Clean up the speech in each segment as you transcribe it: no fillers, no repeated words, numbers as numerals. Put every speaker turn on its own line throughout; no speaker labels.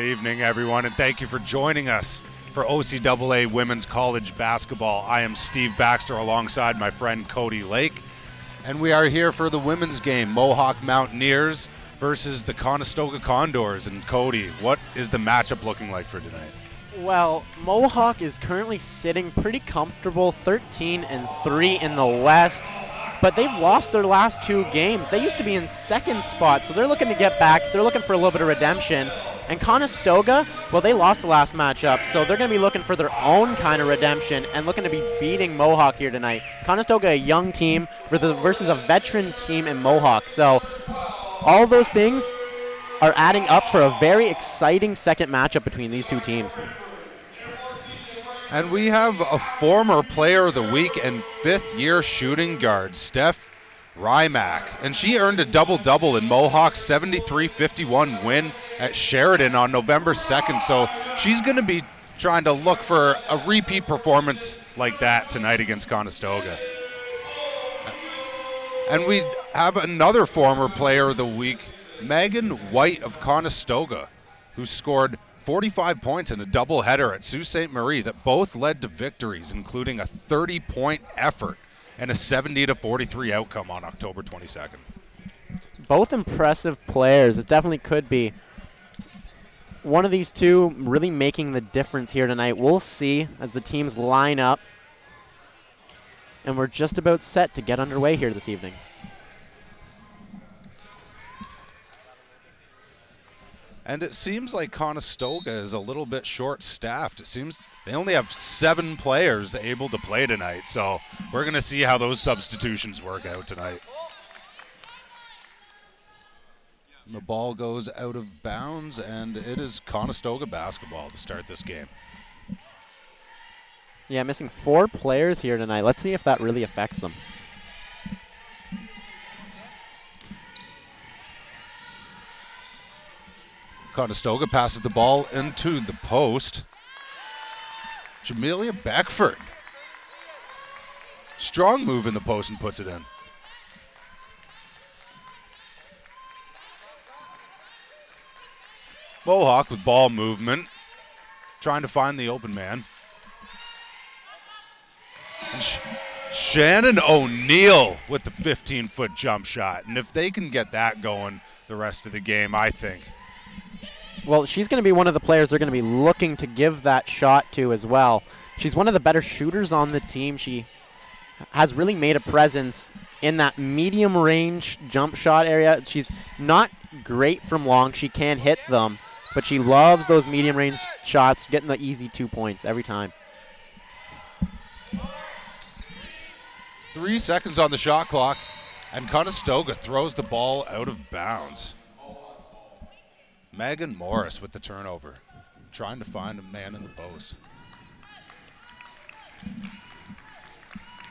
evening, everyone, and thank you for joining us for OCAA Women's College Basketball. I am Steve Baxter alongside my friend Cody Lake, and we are here for the women's game, Mohawk Mountaineers versus the Conestoga Condors. And Cody, what is the matchup looking like for tonight?
Well, Mohawk is currently sitting pretty comfortable, 13-3 in the West, but they've lost their last two games. They used to be in second spot, so they're looking to get back. They're looking for a little bit of redemption. And Conestoga, well, they lost the last matchup, so they're going to be looking for their own kind of redemption and looking to be beating Mohawk here tonight. Conestoga, a young team versus a veteran team in Mohawk. So all those things are adding up for a very exciting second matchup between these two teams.
And we have a former Player of the Week and fifth-year shooting guard, Steph Rymack. And she earned a double-double in Mohawk's 73-51 win at Sheridan on November 2nd. So she's going to be trying to look for a repeat performance like that tonight against Conestoga. And we have another former Player of the Week, Megan White of Conestoga, who scored 45 points in a doubleheader at Sault Ste. Marie that both led to victories, including a 30-point effort and a 70-43 outcome on October 22nd.
Both impressive players. It definitely could be one of these two really making the difference here tonight. We'll see as the teams line up. And we're just about set to get underway here this evening.
And it seems like Conestoga is a little bit short-staffed. It seems they only have 7 players able to play tonight, so we're going to see how those substitutions work out tonight. And the ball goes out of bounds, and it is Conestoga basketball to start this game.
Yeah, missing 4 players here tonight. Let's see if that really affects them.
Conestoga passes the ball into the post. Jamelia Beckford. Strong move in the post and puts it in. Mohawk with ball movement, trying to find the open man. And Shannon O'Neill with the 15-foot jump shot. And if they can get that going the rest of the game, I think.
Well, she's going to be one of the players they're going to be looking to give that shot to as well. She's one of the better shooters on the team. She has really made a presence in that medium range jump shot area. She's not great from long. She can hit them, but she loves those medium range shots, getting the easy 2 points every time.
3 seconds on the shot clock, and Conestoga throws the ball out of bounds. Megan Morris with the turnover, trying to find a man in the post.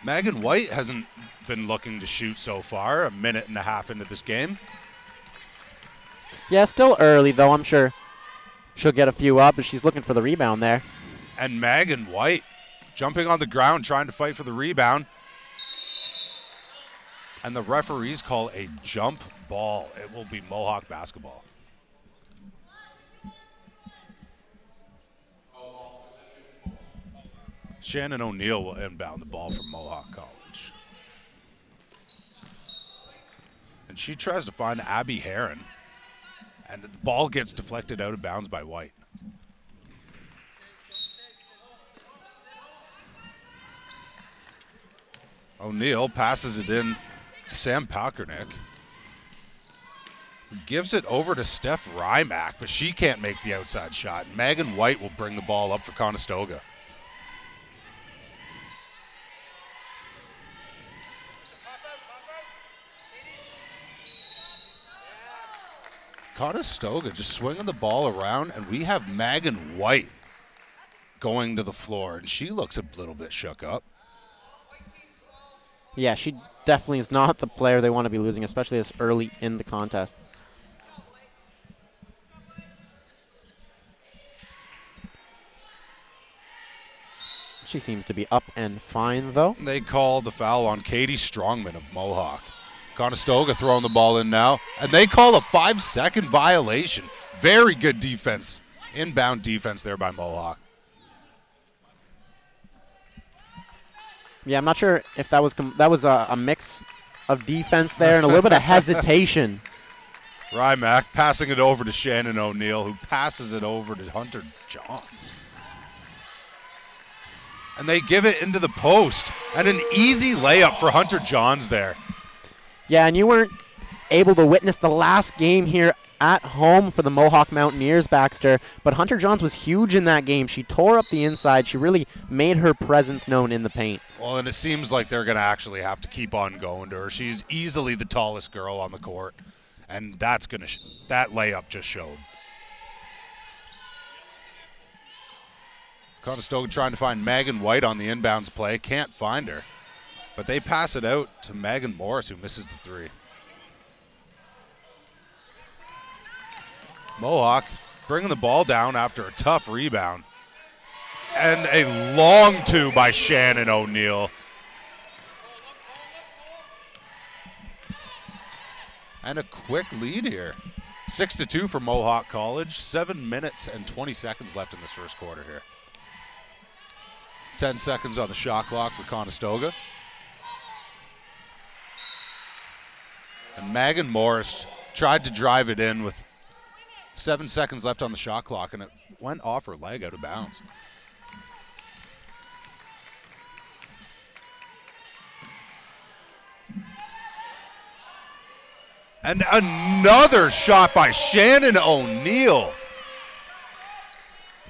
Megan White hasn't been looking to shoot so far, a minute and a half into this game.
Yeah, still early though. I'm sure she'll get a few up, but she's looking for the rebound there.
And Megan White jumping on the ground, trying to fight for the rebound. And the referees call a jump ball. It will be Mohawk basketball. Shannon O'Neill will inbound the ball from Mohawk College. And she tries to find Abby Heron. And the ball gets deflected out of bounds by White. O'Neill passes it in to Sam Palkernick. Gives it over to Steph Rymack, but she can't make the outside shot. Megan White will bring the ball up for Conestoga. Conestoga just swinging the ball around, and we have Megan White going to the floor, and she looks a little bit shook up.
Yeah, she definitely is not the player they want to be losing, especially this early in the contest. She seems to be up and fine, though.
They call the foul on Katie Strongman of Mohawk. Conestoga throwing the ball in now, and they call a 5-second violation. Very good defense Inbound defense there by Mohawk.
Yeah, I'm not sure if that was a mix of defense there and a little bit of hesitation.
Rymack passing it over to Shannon O'Neill, who passes it over to Hunter Johns. And they give it into the post. And an easy layup for Hunter Johns there.
Yeah, and you weren't able to witness the last game here at home for the Mohawk Mountaineers, Baxter, but Hunter Johns was huge in that game. She tore up the inside. She really made her presence known in the paint.
Well, and it seems like they're going to actually have to keep on going to her. She's easily the tallest girl on the court, and that's going to that layup just showed. Conestoga trying to find Megan White on the inbounds play. Can't find her, but they pass it out to Megan Morris, who misses the three. Mohawk bringing the ball down after a tough rebound. And a long two by Shannon O'Neill. And a quick lead here. 6-2 for Mohawk College. 7 minutes and 20 seconds left in this first quarter here. 10 seconds on the shot clock for Conestoga. And Megan Morris tried to drive it in with 7 seconds left on the shot clock, and it went off her leg out of bounds. And another shot by Shannon O'Neill.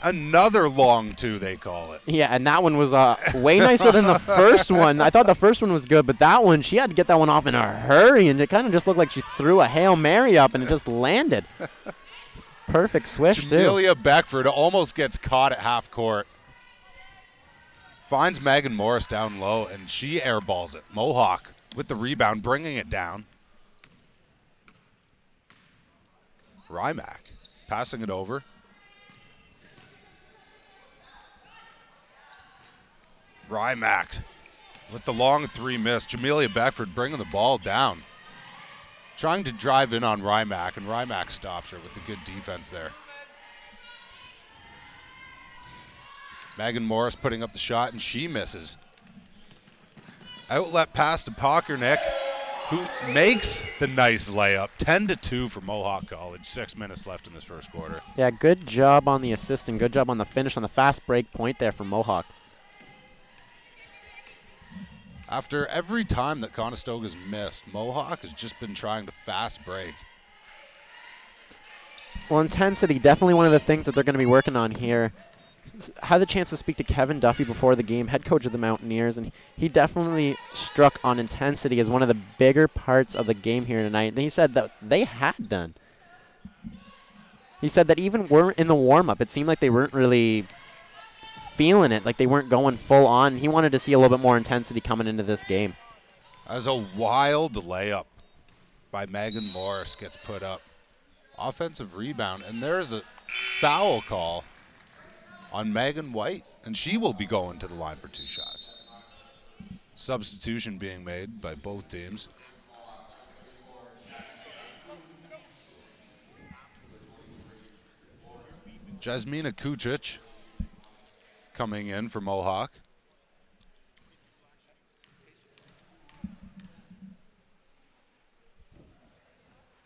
Another long two, they call it.
Yeah, and that one was way nicer than the first one. I thought the first one was good, but that one, she had to get that one off in a hurry, and it kind of just looked like she threw a Hail Mary up, and it just landed. Perfect swish, too.
Jamelia Beckford almost gets caught at half court. Finds Megan Morris down low, and she airballs it. Mohawk with the rebound, bringing it down. Rymack passing it over. Rymack with the long three miss. Jamelia Beckford bringing the ball down. Trying to drive in on Rymack, and Rymack stops her with the good defense there. Megan Morris putting up the shot, and she misses. Outlet pass to Pockernick, who makes the nice layup. 10-2 for Mohawk College. 6 minutes left in this first quarter.
Yeah, good job on the assist and good job on the finish on the fast break point there for Mohawk.
After every time that Conestoga's missed, Mohawk has just been trying to fast break.
Well, intensity, definitely one of the things that they're going to be working on here. Had the chance to speak to Kevin Duffy before the game, head coach of the Mountaineers, and he definitely struck on intensity as one of the bigger parts of the game here tonight. And he said that they had done. He said that even in the warm-up, it seemed like they weren't really feeling it, like they weren't going full on. He wanted to see a little bit more intensity coming into this game.
As a wild layup by Megan Morris gets put up. Offensive rebound, and there's a foul call on Megan White, and she will be going to the line for 2 shots. Substitution being made by both teams. Jasmina Kucic coming in for Mohawk.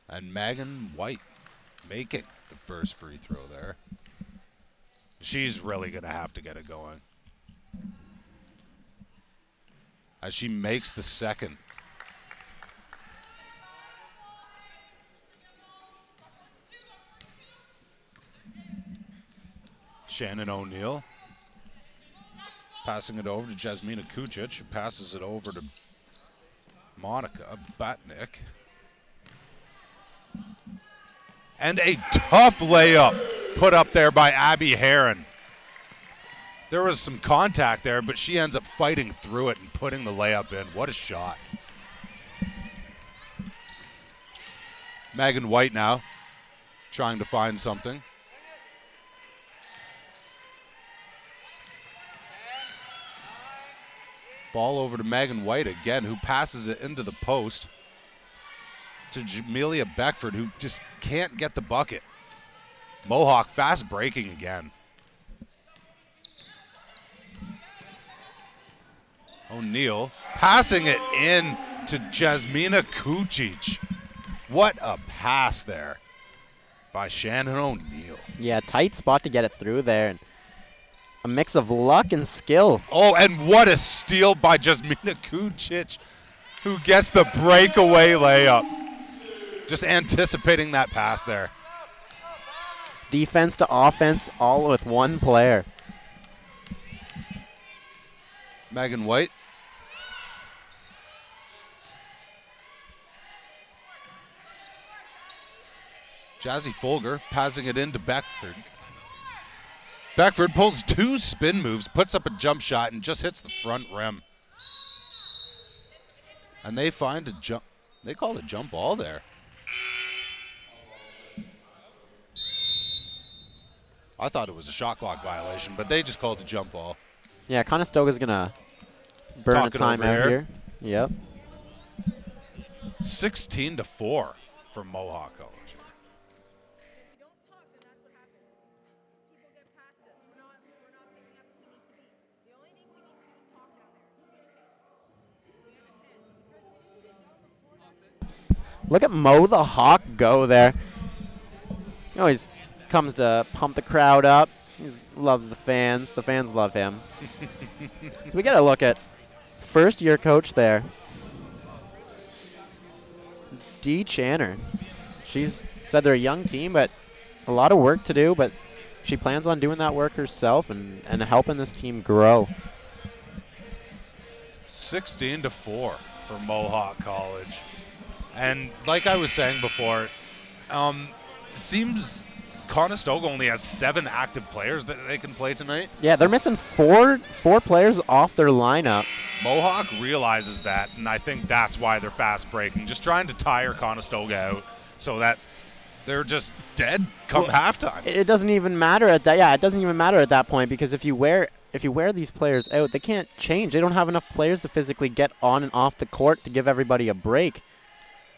And Megan White making the first free throw there. She's really going to have to get it going. As she makes the second. Shannon O'Neill passing it over to Jasmina Kucic, who passes it over to Monica Batnick. And a tough layup put up there by Abby Heron. There was some contact there, but she ends up fighting through it and putting the layup in. What a shot. Megan White now trying to find something. Ball over to Megan White again, who passes it into the post to Jamelia Beckford, who just can't get the bucket. Mohawk fast breaking again. O'Neal passing it in to Jasmina Kucic. What a pass there by Shannon O'Neal.
Yeah, tight spot to get it through there. And a mix of luck and skill.
Oh, and what a steal by Jasmina Kucic, who gets the breakaway layup. Just anticipating that pass there.
Defense to offense, all with one player.
Megan White. Jazzy Folger passing it into Beckford. Beckford pulls 2 spin moves, puts up a jump shot, and just hits the front rim. And they find a jump. They called a jump ball there. I thought it was a shot clock violation, but they just called a jump ball.
Yeah, Conestoga's going to burn a time out here. Yep.
16-4 for Mohawk College.
Look at Mo the Hawk go there. He always comes to pump the crowd up. He loves the fans. The fans love him. So we got to look at first-year coach there, Dee Channer. She's said they're a young team, but a lot of work to do, but she plans on doing that work herself and helping this team grow.
16-4 for Mohawk College. And like I was saying before, seems Conestoga only has 7 active players that they can play tonight.
Yeah, they're missing four players off their lineup.
Mohawk realizes that, and I think that's why they're fast breaking, just trying to tire Conestoga out so that they're just dead come halftime.
It doesn't even matter at that. Yeah, it doesn't even matter at that point, because if you wear these players out, they can't change. They don't have enough players to physically get on and off the court to give everybody a break.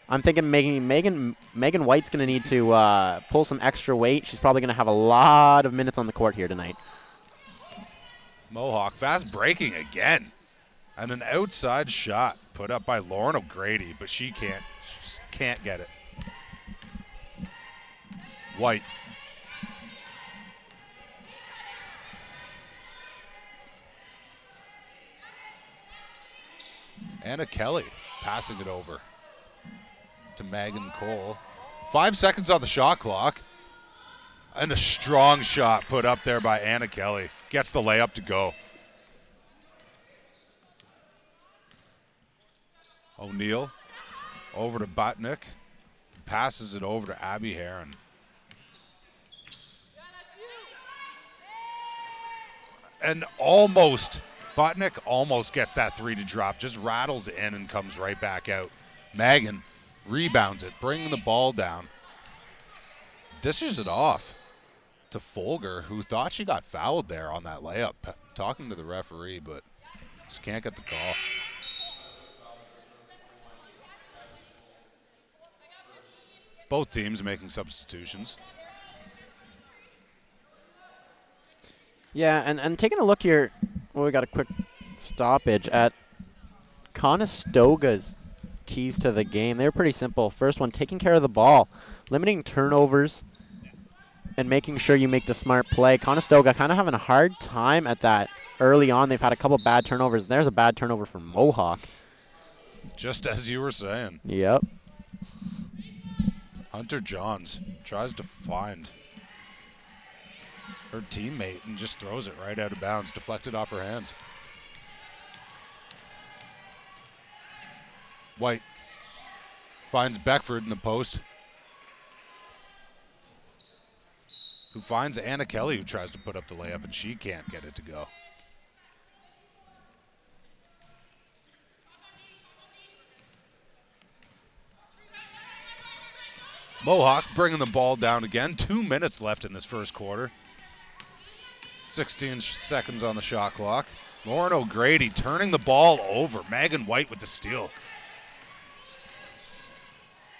I'm thinking Megan White's going to need to pull some extra weight. She's probably going to have a lot of minutes on the court here tonight.
Mohawk fast breaking again. And an outside shot put up by Lauren O'Grady, but she just can't get it. White. Anna Kelly passing it over to Megan Cole. 5 seconds on the shot clock. And a strong shot put up there by Anna Kelly. Gets the layup to go. O'Neal over to Botnick. Passes it over to Abby Heron. And Botnick almost gets that 3 to drop. Just rattles in and comes right back out. Megan rebounds it, bringing the ball down. Dishes it off to Folger, who thought she got fouled there on that layup. Talking to the referee, but just can't get the call. Both teams making substitutions.
Yeah, and taking a look here, well, we got a quick stoppage at Conestoga's keys to the game. They were pretty simple. First one, taking care of the ball, limiting turnovers, and making sure you make the smart play. Conestoga kind of having a hard time at that early on. They've had a couple bad turnovers. There's a bad turnover from Mohawk.
Just as you were saying.
Yep.
Hunter Johns tries to find her teammate and just throws it right out of bounds, deflected off her hands. White finds Beckford in the post, who finds Anna Kelly, who tries to put up the layup, and she can't get it to go. Mohawk bringing the ball down again. 2 minutes left in this first quarter. 16 seconds on the shot clock. Lauren O'Grady turning the ball over. Megan White with the steal.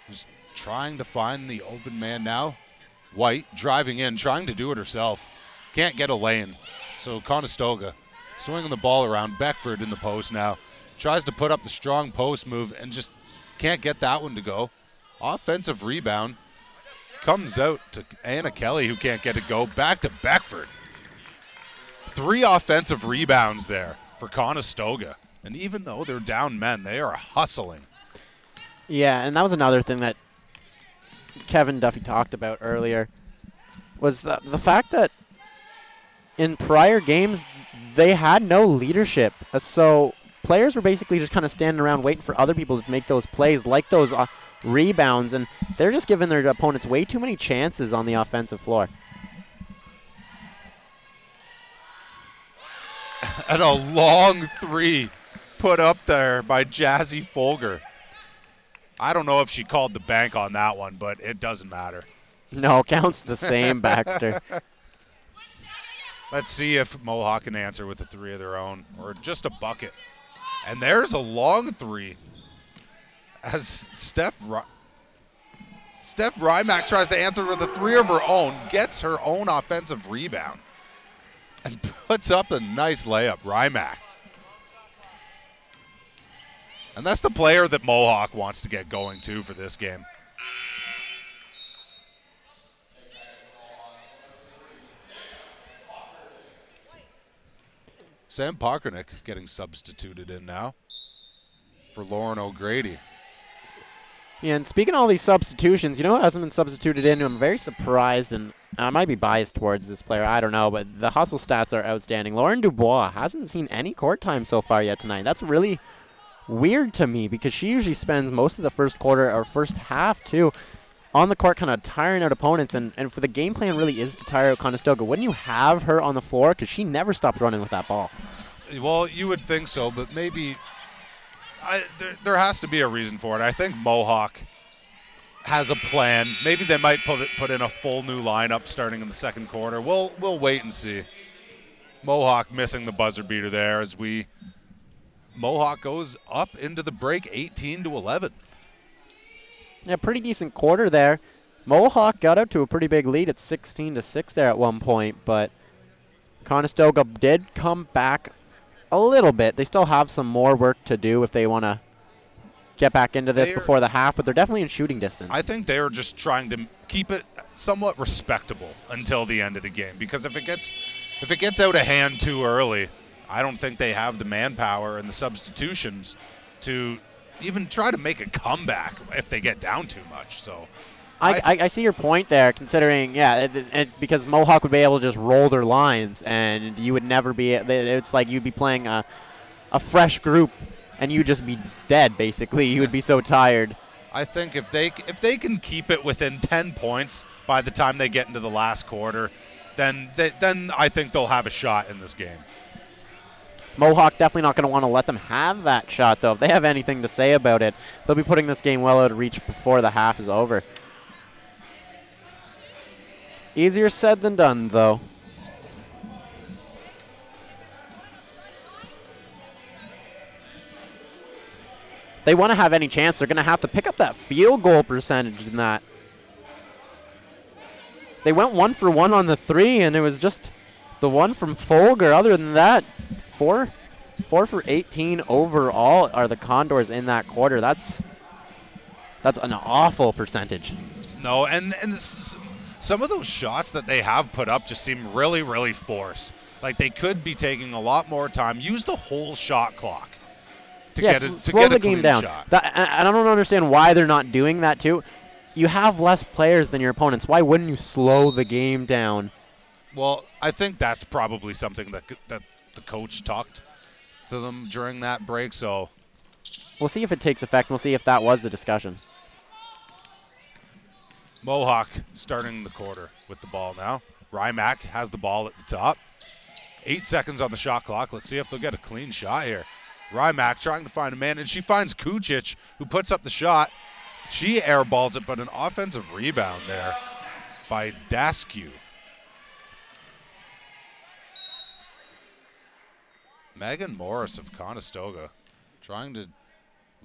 Just trying to find the open man now. White driving in, trying to do it herself. Can't get a lane. So Conestoga swinging the ball around. Beckford in the post now. Tries to put up the strong post move and just can't get that one to go. Offensive rebound. Comes out to Anna Kelly, who can't get it go. Back to Beckford. 3 offensive rebounds there for Conestoga. And even though they're down men, they are hustling.
Yeah, and that was another thing that Kevin Duffy talked about earlier, was the fact that in prior games they had no leadership. So players were basically just kind of standing around waiting for other people to make those plays, like those rebounds, and they're just giving their opponents way too many chances on the offensive floor.
And a long 3 put up there by Jazzy Folger. I don't know if she called the bank on that one, but it doesn't matter.
No, counts the same, Baxter.
Let's see if Mohawk can answer with a 3 of their own or just a bucket. And there's a long 3 as Steph Rymack tries to answer with a 3 of her own, gets her own offensive rebound, and puts up a nice layup. Rymack. And that's the player that Mohawk wants to get going to for this game. Sam Pachernik getting substituted in now for Lauren O'Grady.
Yeah, and speaking of all these substitutions, you know who hasn't been substituted in? I'm very surprised, and I might be biased towards this player. I don't know, but the hustle stats are outstanding. Lauren Dubois hasn't seen any court time so far yet tonight. That's really weird to me because she usually spends most of the first quarter or first half, too, on the court kind of tiring out opponents. And for the game plan really is to tire out Conestoga. Wouldn't you have her on the floor? Because she never stops running with that ball.
Well, you would think so, but maybe there has to be a reason for it. I think Mohawk has a plan. Maybe they might put in a full new lineup starting in the second quarter. We'll wait and see. Mohawk missing the buzzer beater there as Mohawk goes up into the break 18-11.
Yeah, pretty decent quarter there. Mohawk got up to a pretty big lead at 16-6 there at one point, but Conestoga did come back a little bit. They still have some more work to do if they want to get back into this before the half, but they're definitely in shooting distance.
I think they're just trying to keep it somewhat respectable until the end of the game, because if it gets out of hand too early, I don't think they have the manpower and the substitutions to even try to make a comeback if they get down too much. So
I see your point there, considering, because Mohawk would be able to just roll their lines, and you would never be – it's like you'd be playing a fresh group, and you'd just be dead, basically. You would be so tired.
I think if they can keep it within 10 points by the time they get into the last quarter, then I think they'll have a shot in this game.
Mohawk definitely not going to want to let them have that shot, though. If they have anything to say about it, they'll be putting this game well out of reach before the half is over. Easier said than done, though. They want to have any chance, they're going to have to pick up that field goal percentage in that. They went 1 for 1 on the 3, and it was just the one from Folger. Other than that, 4 for 18 overall are the Condors in that quarter. That's an awful percentage.
No, and some of those shots that they have put up just seem really, really forced. Like they could be taking a lot more time. Use the whole shot clock to get the game down.
I don't understand why they're not doing that too. You have less players than your opponents. Why wouldn't you slow the game down?
Well, I think that's probably something that the coach talked to them during that break. So
we'll see if it takes effect. We'll see if that was the discussion.
Mohawk starting the quarter with the ball now. Rymack has the ball at the top. 8 seconds on the shot clock. Let's see if they'll get a clean shot here. Rymack trying to find a man, and she finds Kucic, who puts up the shot. She airballs it, but an offensive rebound there by Daskew. Megan Morris of Conestoga trying to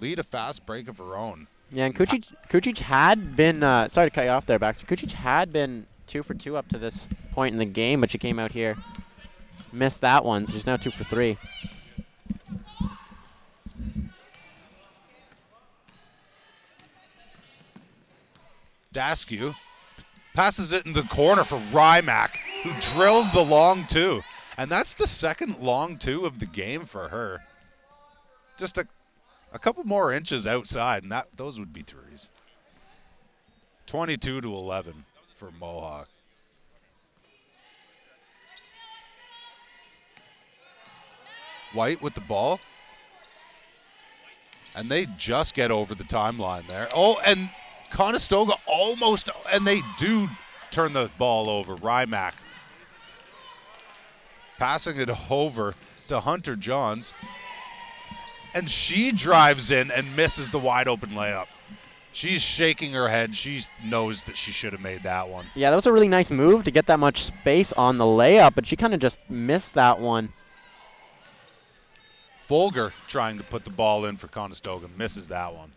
lead a fast break of her own.
Yeah, and Kucic had been, sorry to cut you off there, Baxter. Kucic had been 2 for 2 up to this point in the game, but she came out here, missed that one, so she's now 2 for 3.
Daskew passes it in the corner for Rymack, who drills the long 2. And that's the second long 2 of the game for her. Just a couple more inches outside, and those would be threes. 22-11 for Mohawk. White with the ball. And they just get over the timeline there. Oh, and Conestoga almost, and they do turn the ball over. Rymack passing it over to Hunter Johns. And she drives in and misses the wide open layup. She's shaking her head. She knows that she should have made that one.
Yeah, that was a really nice move to get that much space on the layup, but she kind of just missed that one.
Folger trying to put the ball in for Conestoga, misses that one.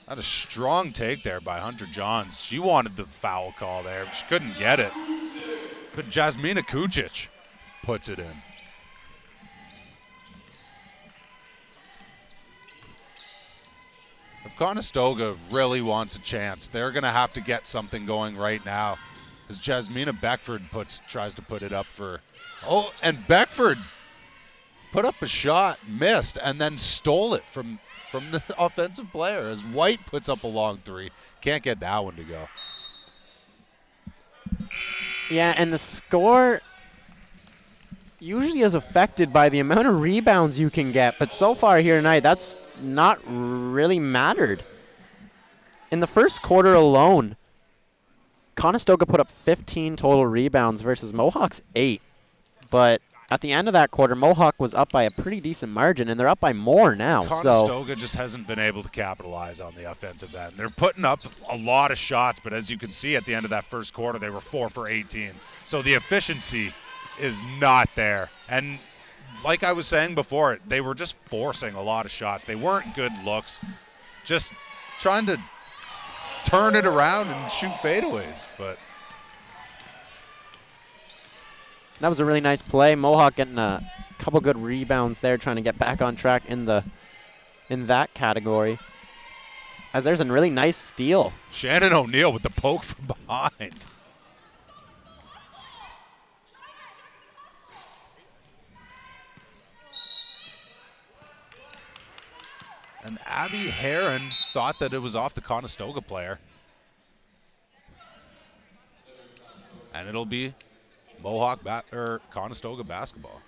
Had a strong take there by Hunter Johns. She wanted the foul call there, but she couldn't get it. But Jasmina Kucic puts it in. If Conestoga really wants a chance, they're going to have to get something going right now. As Jasmina Beckford tries to put it up for, oh, and Beckford put up a shot, missed, and then stole it from the offensive player as White puts up a long 3. Can't get that one to go.
Yeah, and the score usually is affected by the amount of rebounds you can get, but so far here tonight, that's not really mattered. In the first quarter alone, Conestoga put up 15 total rebounds versus Mohawk's 8. But at the end of that quarter, Mohawk was up by a pretty decent margin, and they're up by more now.
Conestoga just hasn't been able to capitalize on the offensive end. They're putting up a lot of shots, but as you can see at the end of that first quarter, they were 4 for 18. So the efficiency is not there. And like I was saying before, they were just forcing a lot of shots. They weren't good looks, just trying to turn it around and shoot fadeaways. But
that was a really nice play. Mohawk getting a couple good rebounds there, trying to get back on track in that category. As there's a really nice steal.
Shannon O'Neill with the poke from behind. And Abby Heron thought that it was off the Conestoga player. And it'll be Mohawk Conestoga basketball.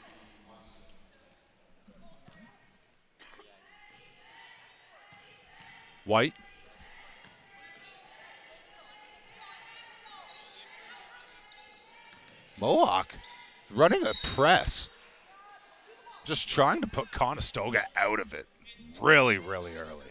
White. Mohawk running a press. Just trying to put Conestoga out of it really, really early.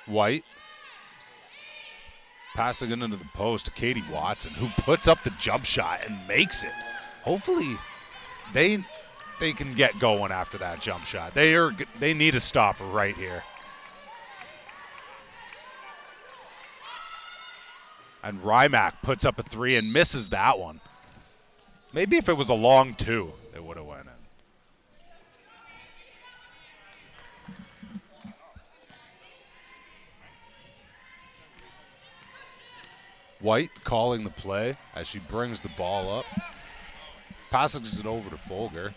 White passing it into the post to Katie Watson, who puts up the jump shot and makes it. Hopefully they can get going after that jump shot. They need a stopper right here. And Rymack puts up a 3 and misses that one. Maybe if it was a long 2, it would have went in. White calling the play as she brings the ball up. Passes it over to Folger.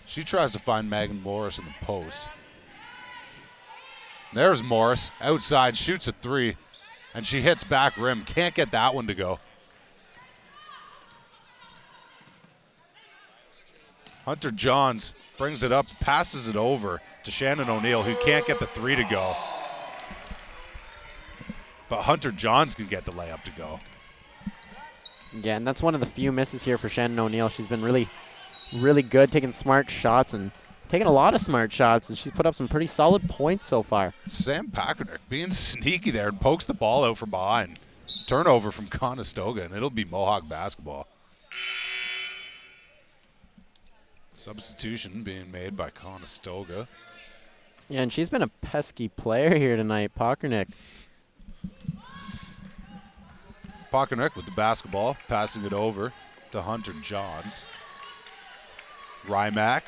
She tries to find Megan Morris in the post. There's Morris, outside, shoots a 3, and she hits back rim. Can't get that one to go. Hunter Johns brings it up, passes it over to Shannon O'Neill, who can't get the 3 to go. But Hunter Johns can get the layup to go.
Yeah, and that's one of the few misses here for Shannon O'Neill. She's been really, really good, taking smart shots and taking a lot of smart shots, and she's put up some pretty solid points so far.
Sam Packernick being sneaky there and pokes the ball out from behind. Turnover from Conestoga, and it'll be Mohawk basketball. Substitution being made by Conestoga.
Yeah, and she's been a pesky player here tonight, Packernick.
Packernick with the basketball, passing it over to Hunter Johns. Rymack.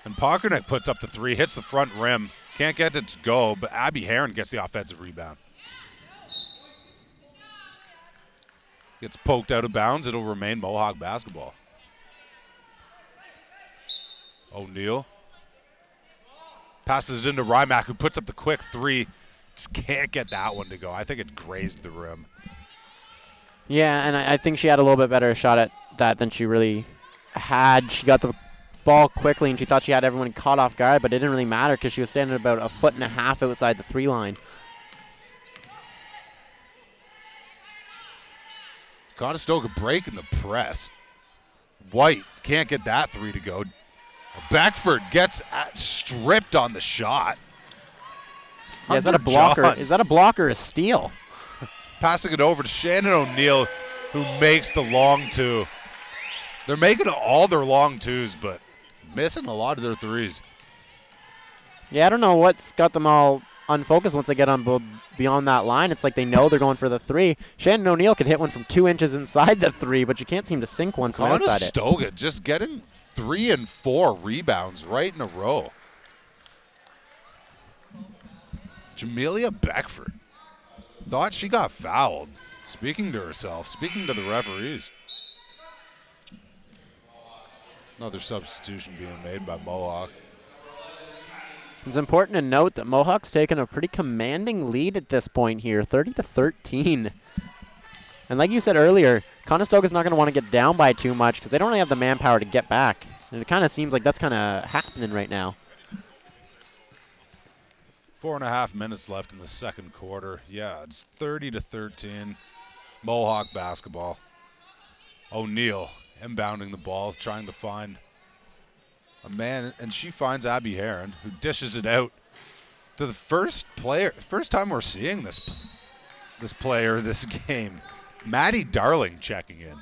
And Packernick puts up the three, hits the front rim. Can't get it to go, but Abby Heron gets the offensive rebound. Gets poked out of bounds. It'll remain Mohawk basketball. O'Neal passes it into Rymack, who puts up the quick three. Just can't get that one to go. I think it grazed the rim.
Yeah, and I think she had a little bit better shot at that than she really had. She got the ball quickly, and she thought she had everyone caught off guard, but it didn't really matter because she was standing about 1.5 feet outside the 3 line.
Conestoga breaking the press. White can't get that three to go. Beckford gets stripped on the shot.
Yeah, is that a blocker?
Johns.
Is that a block or a steal?
Passing it over to Shannon O'Neal, who makes the long two. They're making all their long twos, but missing a lot of their threes.
Yeah, I don't know what's got them all unfocused once they get on beyond that line. It's like they know they're going for the three. Shannon O'Neal could hit one from 2 inches inside the three, but you can't seem to sink one from outside it.
Conestoga just getting 3 and 4 rebounds right in a row. Jamelia Beckford thought she got fouled. Speaking to herself, speaking to the referees. Another substitution being made by Mohawk.
It's important to note that Mohawk's taken a pretty commanding lead at this point here, 30-13. And like you said earlier, Conestoga's not going to want to get down by too much because they don't really have the manpower to get back. And it kind of seems like that's kind of happening right now.
4.5 minutes left in the second quarter. Yeah, it's 30-13. Mohawk basketball. O'Neal inbounding the ball, trying to find a man, and she finds Abby Heron, who dishes it out to the first time we're seeing this player this game. Maddie Darling checking in.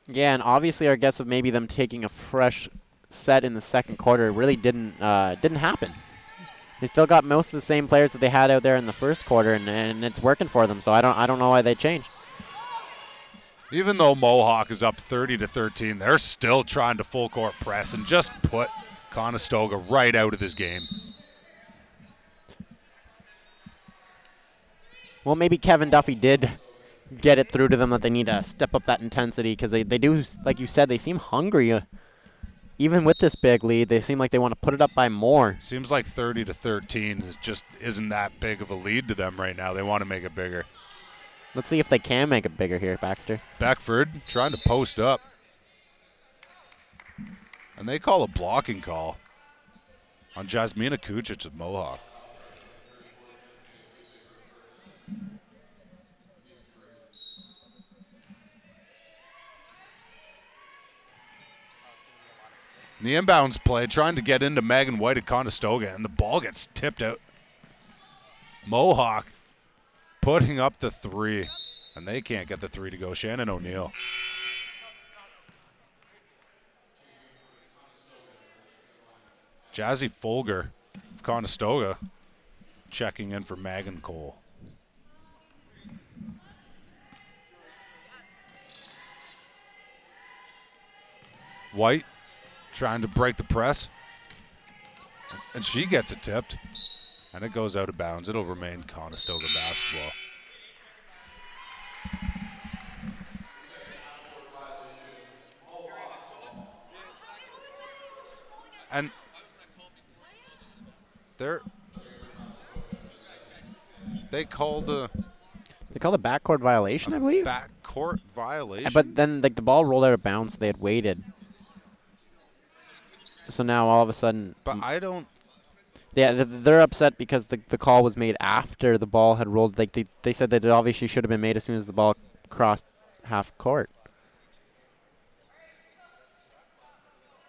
Yeah, and obviously our guess of maybe them taking a fresh set in the second quarter really didn't happen. They still got most of the same players that they had out there in the first quarter, and it's working for them. So I don't know why they changed.
Even though Mohawk is up 30-13, they're still trying to full court press and just put Conestoga right out of this game.
Well, maybe Kevin Duffy did get it through to them that they need to step up that intensity because they do, like you said, they seem hungry. Even with this big lead, they seem like they want to put it up by more.
Seems like 30-13 isn't that big of a lead to them right now. They want to make it bigger.
Let's see if they can make it bigger here, Baxter.
Beckford trying to post up. And they call a blocking call on Jasmina Kucic of Mohawk. The inbounds play, trying to get into Megan White at Conestoga, and the ball gets tipped out. Mohawk putting up the three, and they can't get the three to go. Shannon O'Neal. Jazzy Folger of Conestoga checking in for Megan Cole. White trying to break the press, and she gets it tipped, and it goes out of bounds. It'll remain Conestoga basketball. And they called a
backcourt violation, I believe.
Backcourt violation.
But then like the ball rolled out of bounds. They had waited. So now all of a sudden.
But I don't.
Yeah, they're upset because the call was made after the ball had rolled. Like they said that it obviously should have been made as soon as the ball across half court.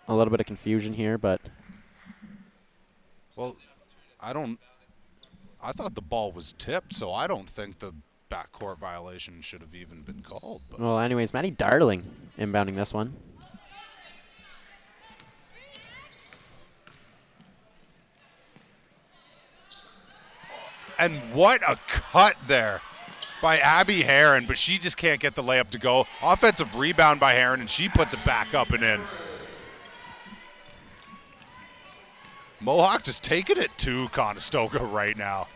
A little bit of confusion here, but.
Well, I thought the ball was tipped, so I don't think the backcourt violation should have even been called. But.
Well, anyways, Maddie Darling inbounding this one.
And what a cut there by Abby Heron, but she just can't get the layup to go. Offensive rebound by Heron, and she puts it back up and in. Mohawk just taking it to Conestoga right now.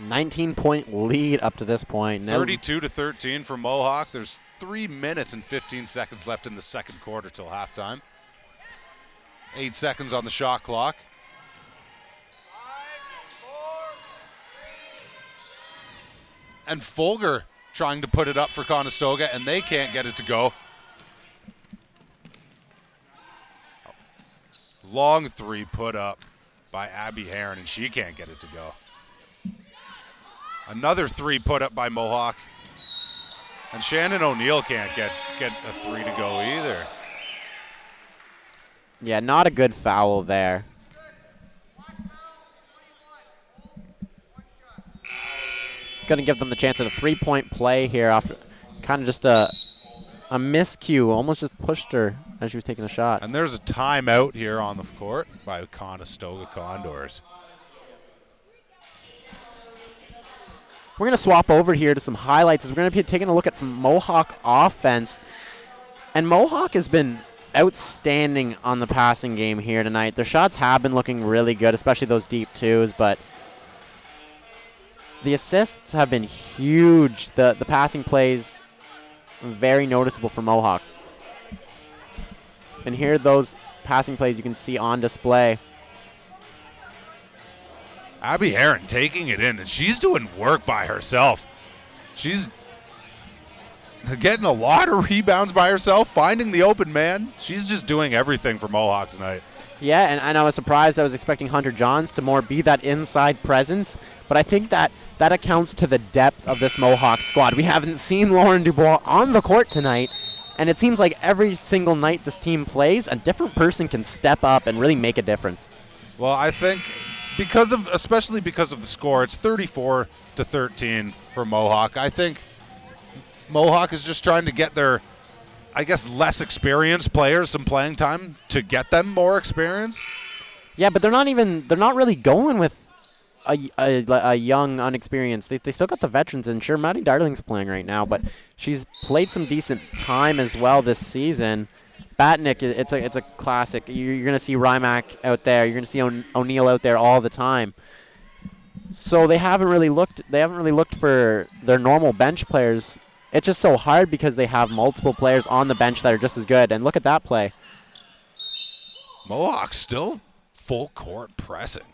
19-point lead up to this point.
32-13 for Mohawk. There's 3 minutes and 15 seconds left in the second quarter till halftime. 8 seconds on the shot clock. And Folger trying to put it up for Conestoga, and they can't get it to go. Long three put up by Abby Heron, and she can't get it to go. Another three put up by Mohawk. And Shannon O'Neill can't get a three to go either.
Yeah, not a good foul there. Going to give them the chance at a three-point play here after kind of just a miscue. Almost just pushed her as she was taking a shot.
And there's a timeout here on the court by Conestoga Condors.
We're going to swap over here to some highlights as we're going to be taking a look at some Mohawk offense. And Mohawk has been outstanding on the passing game here tonight. Their shots have been looking really good, especially those deep twos, but the assists have been huge. The passing plays very noticeable for Mohawk. And here are those passing plays you can see on display.
Abby Heron taking it in, and she's doing work by herself. She's getting a lot of rebounds by herself, finding the open man. She's just doing everything for Mohawk tonight.
Yeah, and I was surprised. I was expecting Hunter Johns to more be that inside presence, but I think that accounts to the depth of this Mohawk squad. We haven't seen Lauren Dubois on the court tonight, and it seems like every single night this team plays, a different person can step up and really make a difference.
Well, I think especially because of the score, it's 34-13 for Mohawk. I think Mohawk is just trying to get their, I guess, less experienced players some playing time to get them more experience.
Yeah, but they're not really going with a young, unexperienced. They still got the veterans, and sure, Maddie Darling's playing right now, but she's played some decent time as well this season. Batnick, it's a classic. You're going to see Rymack out there. You're going to see O'Neill out there all the time. So they haven't really looked for their normal bench players. It's just so hard because they have multiple players on the bench that are just as good. And look at that play.
Mohawk still full court pressing.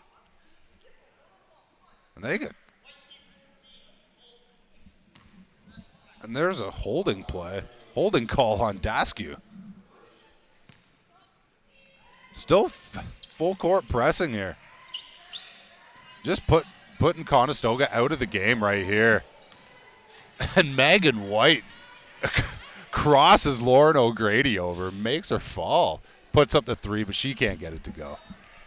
And there's a holding call on Daskew. Still full court pressing here. Just putting Conestoga out of the game right here. And Megan White crosses Lauren O'Grady over, makes her fall. Puts up the three, but she can't get it to go.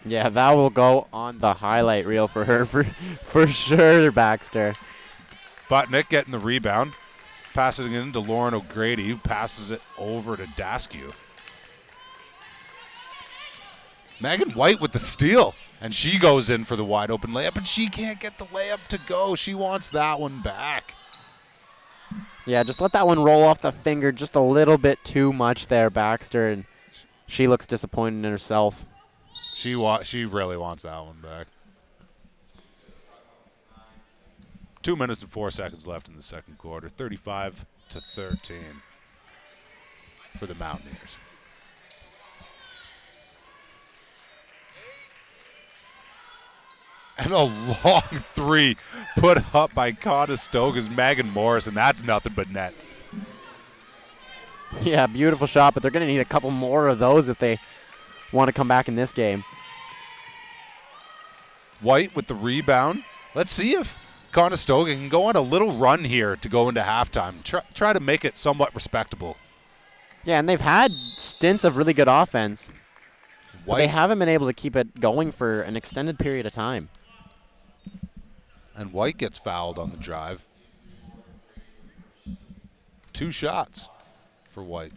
Yeah, that will go on the highlight reel for her for sure, Baxter.
Butnick getting the rebound. Passing it into Lauren O'Grady, who passes it over to Daskew. Megan White with the steal, and she goes in for the wide open layup, and she can't get the layup to go. She wants that one back.
Yeah, just let that one roll off the finger just a little bit too much there, Baxter, and she looks disappointed in herself.
She really wants that one back. 2 minutes and 4 seconds left in the second quarter. 35-13 for the Mountaineers. And a long three put up by Conestoga's Megan Morris, and that's nothing but net.
Yeah, beautiful shot, but they're going to need a couple more of those if they want to come back in this game.
White with the rebound. Let's see if Conestoga can go on a little run here to go into halftime. Try to make it somewhat respectable.
Yeah, and they've had stints of really good offense. But they haven't been able to keep it going for an extended period of time.
And White gets fouled on the drive. 2 shots for White.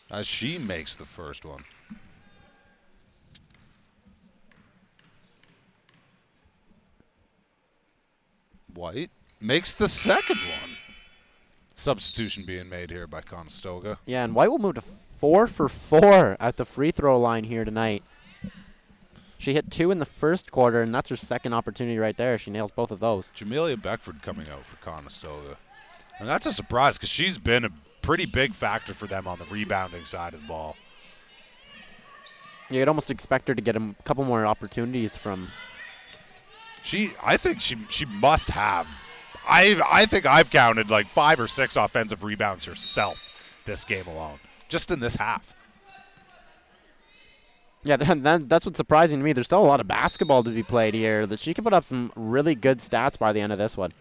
As she makes the first one. White makes the second one. Substitution being made here by Conestoga.
Yeah, and White will move to 4 for 4 at the free throw line here tonight. She hit 2 in the first quarter, and that's her second opportunity right there. She nails both of those.
Jamelia Beckford coming out for Conestoga. And that's a surprise because she's been a pretty big factor for them on the rebounding side of the ball.
You'd almost expect her to get a couple more opportunities from.
I think she must have. I think I've counted like 5 or 6 offensive rebounds herself this game alone, just in this half.
Yeah, that's what's surprising to me. There's still a lot of basketball to be played here. That she can put up some really good stats by the end of this one.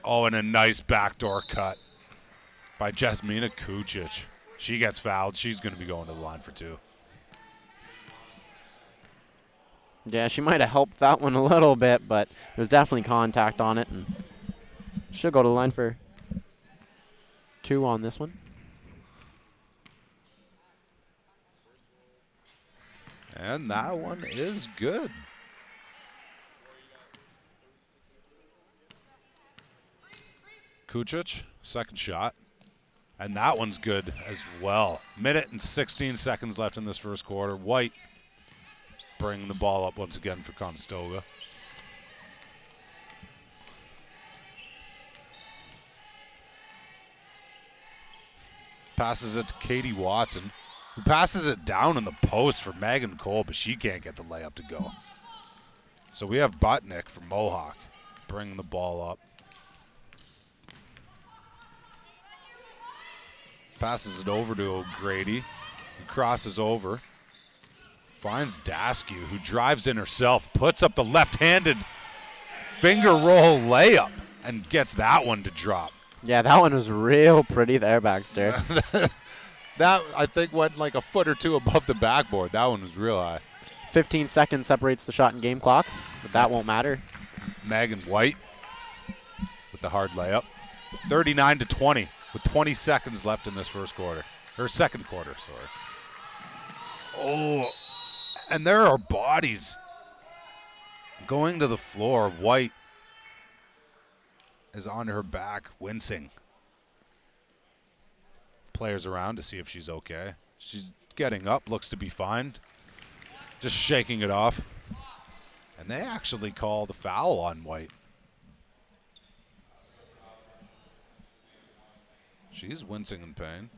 Oh, and a nice backdoor cut by Jasmina Kucic. She gets fouled. She's going to be going to the line for 2.
Yeah, she might have helped that one a little bit, but there's definitely contact on it, and she'll go to the line for 2 on this one.
And that one is good. Kucic, second shot. And that one's good as well. Minute and 16 seconds left in this first quarter. White bringing the ball up once again for Conestoga. Passes it to Katie Watson, who passes it down in the post for Megan Cole, but she can't get the layup to go. So we have Butnick from Mohawk bringing the ball up. Passes it over to O'Grady, who crosses over. Finds Daskew, who drives in herself, puts up the left-handed finger roll layup, and gets that one to drop.
Yeah, that one was real pretty there, Baxter.
That, I think, went like a foot or 2 above the backboard. That one was real high.
15 seconds separates the shot and game clock, but that won't matter.
Megan White with the hard layup. 39-20 with 20 seconds left in this first quarter. Or second quarter, sorry. Oh, and there are bodies going to the floor. White is on her back, wincing. Players around to see if she's okay. She's getting up, looks to be fine. Just shaking it off. And they actually call the foul on White. She's wincing in pain.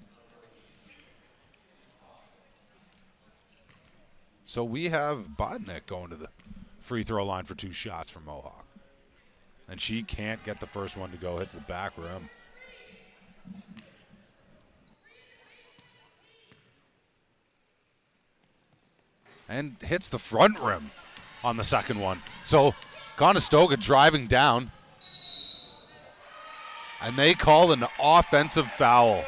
So we have Bodnick going to the free throw line for 2 shots from Mohawk. And she can't get the first one to go. Hits the back rim. And hits the front rim on the second one. So Conestoga driving down. And they call an offensive foul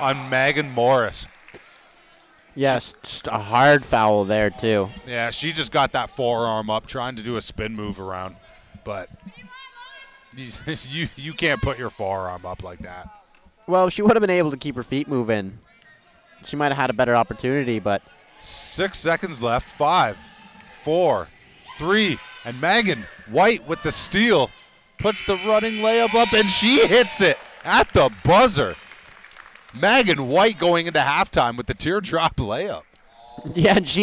on Megan Morris.
Yes, just a hard foul there, too.
Yeah, she just got that forearm up trying to do a spin move around. But you can't put your forearm up like that.
Well, she would have been able to keep her feet moving. She might have had a better opportunity, but
6 seconds left. 5, 4, 3, and Megan White with the steal puts the running layup up, and she hits it at the buzzer. Megan White going into halftime with the teardrop layup.
Yeah, and she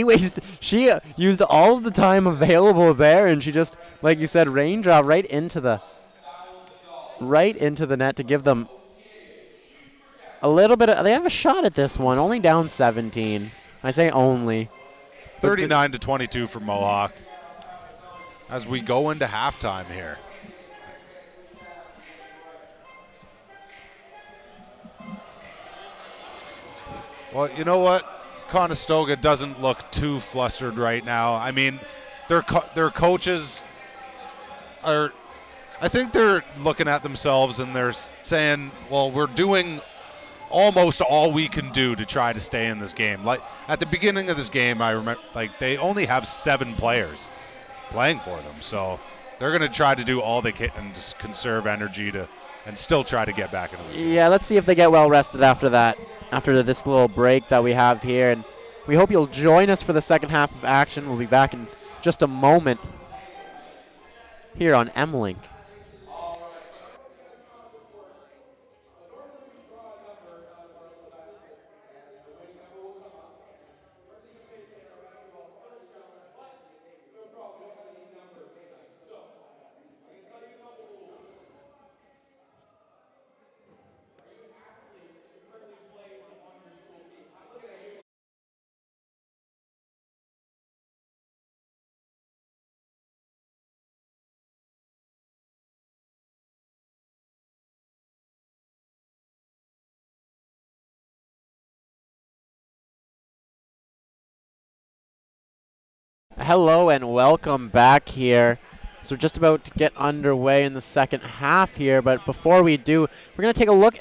used all of the time available there, and she just, like you said, raindrop right into the net to give them a little bit of, they have a shot at this one, only down 17. I say only.
39-22 for Mohawk as we go into halftime here. Well, you know what? Conestoga doesn't look too flustered right now. I mean, their coaches are, I think they're looking at themselves and they're saying, well, we're doing almost all we can do to try to stay in this game. Like at the beginning of this game, I remember like they only have 7 players playing for them, so they're going to try to do all they can and just conserve energy and still try to get back into the game.
Yeah, let's see if they get well rested after that, after this little break that we have here. And we hope you'll join us for the second half of action. We'll be back in just a moment here on M-Link. Hello and welcome back here. So we're just about to get underway in the second half here, but before we do, we're going to take a look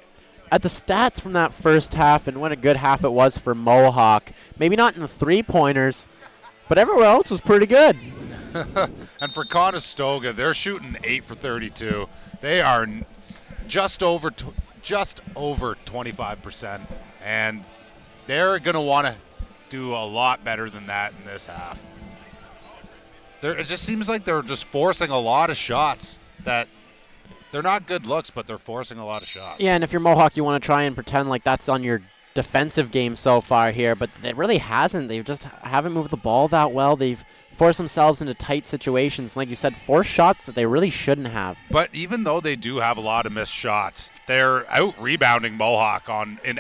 at the stats from that first half and what a good half it was for Mohawk. Maybe not in the three-pointers, but everywhere else was pretty good.
And for Conestoga, they're shooting 8 for 32. They are just over 25%, and they're going to want to do a lot better than that in this half. It just seems like they're just forcing a lot of shots that they're not good looks, but they're forcing a lot of shots.
Yeah, and if you're Mohawk, you want to try and pretend like that's on your defensive game so far here, but it really hasn't. They just haven't moved the ball that well. They've forced themselves into tight situations. Like you said, forced shots that they really shouldn't have.
But even though they do have a lot of missed shots, they're out-rebounding Mohawk in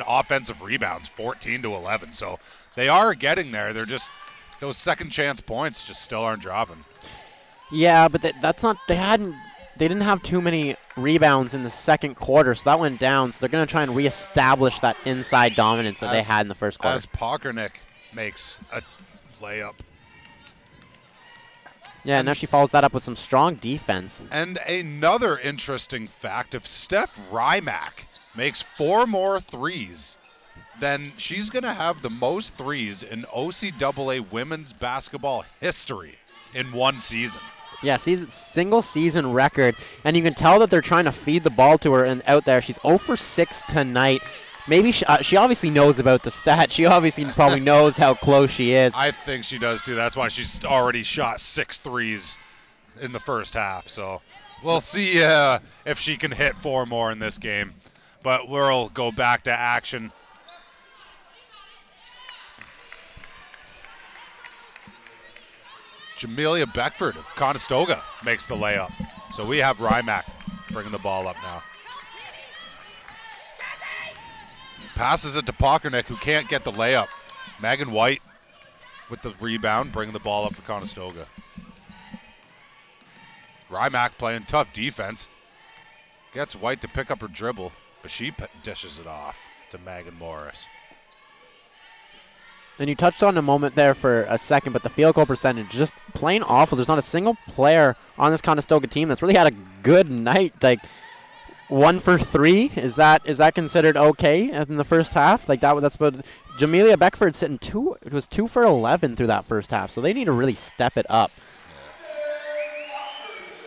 offensive rebounds, 14-11. So they are getting there. They're just – those second chance points just still aren't dropping.
Yeah, but that's not – they didn't have too many rebounds in the second quarter, so that went down. So they're going to try and reestablish that inside dominance that they had in the first quarter.
As Pockernick makes a layup.
Yeah, now she follows that up with some strong defense.
And another interesting fact, if Steph Rymack makes 4 more threes, then she's going to have the most threes in OCAA women's basketball history in one season.
Yeah, single season record, and you can tell that they're trying to feed the ball to her and out there. She's 0 for 6 tonight. Maybe she obviously knows about the stat. She obviously probably knows how close she is.
I think she does too. That's why she's already shot 6 threes in the first half. So we'll see if she can hit 4 more in this game. But we'll go back to action. Jamelia Beckford of Conestoga makes the layup. So we have Rymack bringing the ball up now. Passes it to Pockernick, who can't get the layup. Megan White with the rebound, bringing the ball up for Conestoga. Rymack playing tough defense. Gets White to pick up her dribble, but she dishes it off to Megan Morris.
And you touched on a moment there for a second, but the field goal percentage just plain awful. There's not a single player on this Conestoga team that's really had a good night. Like 1 for 3, is that considered okay in the first half? Like that's about Jamelia Beckford sitting 2. It was 2 for 11 through that first half, so they need to really step it up.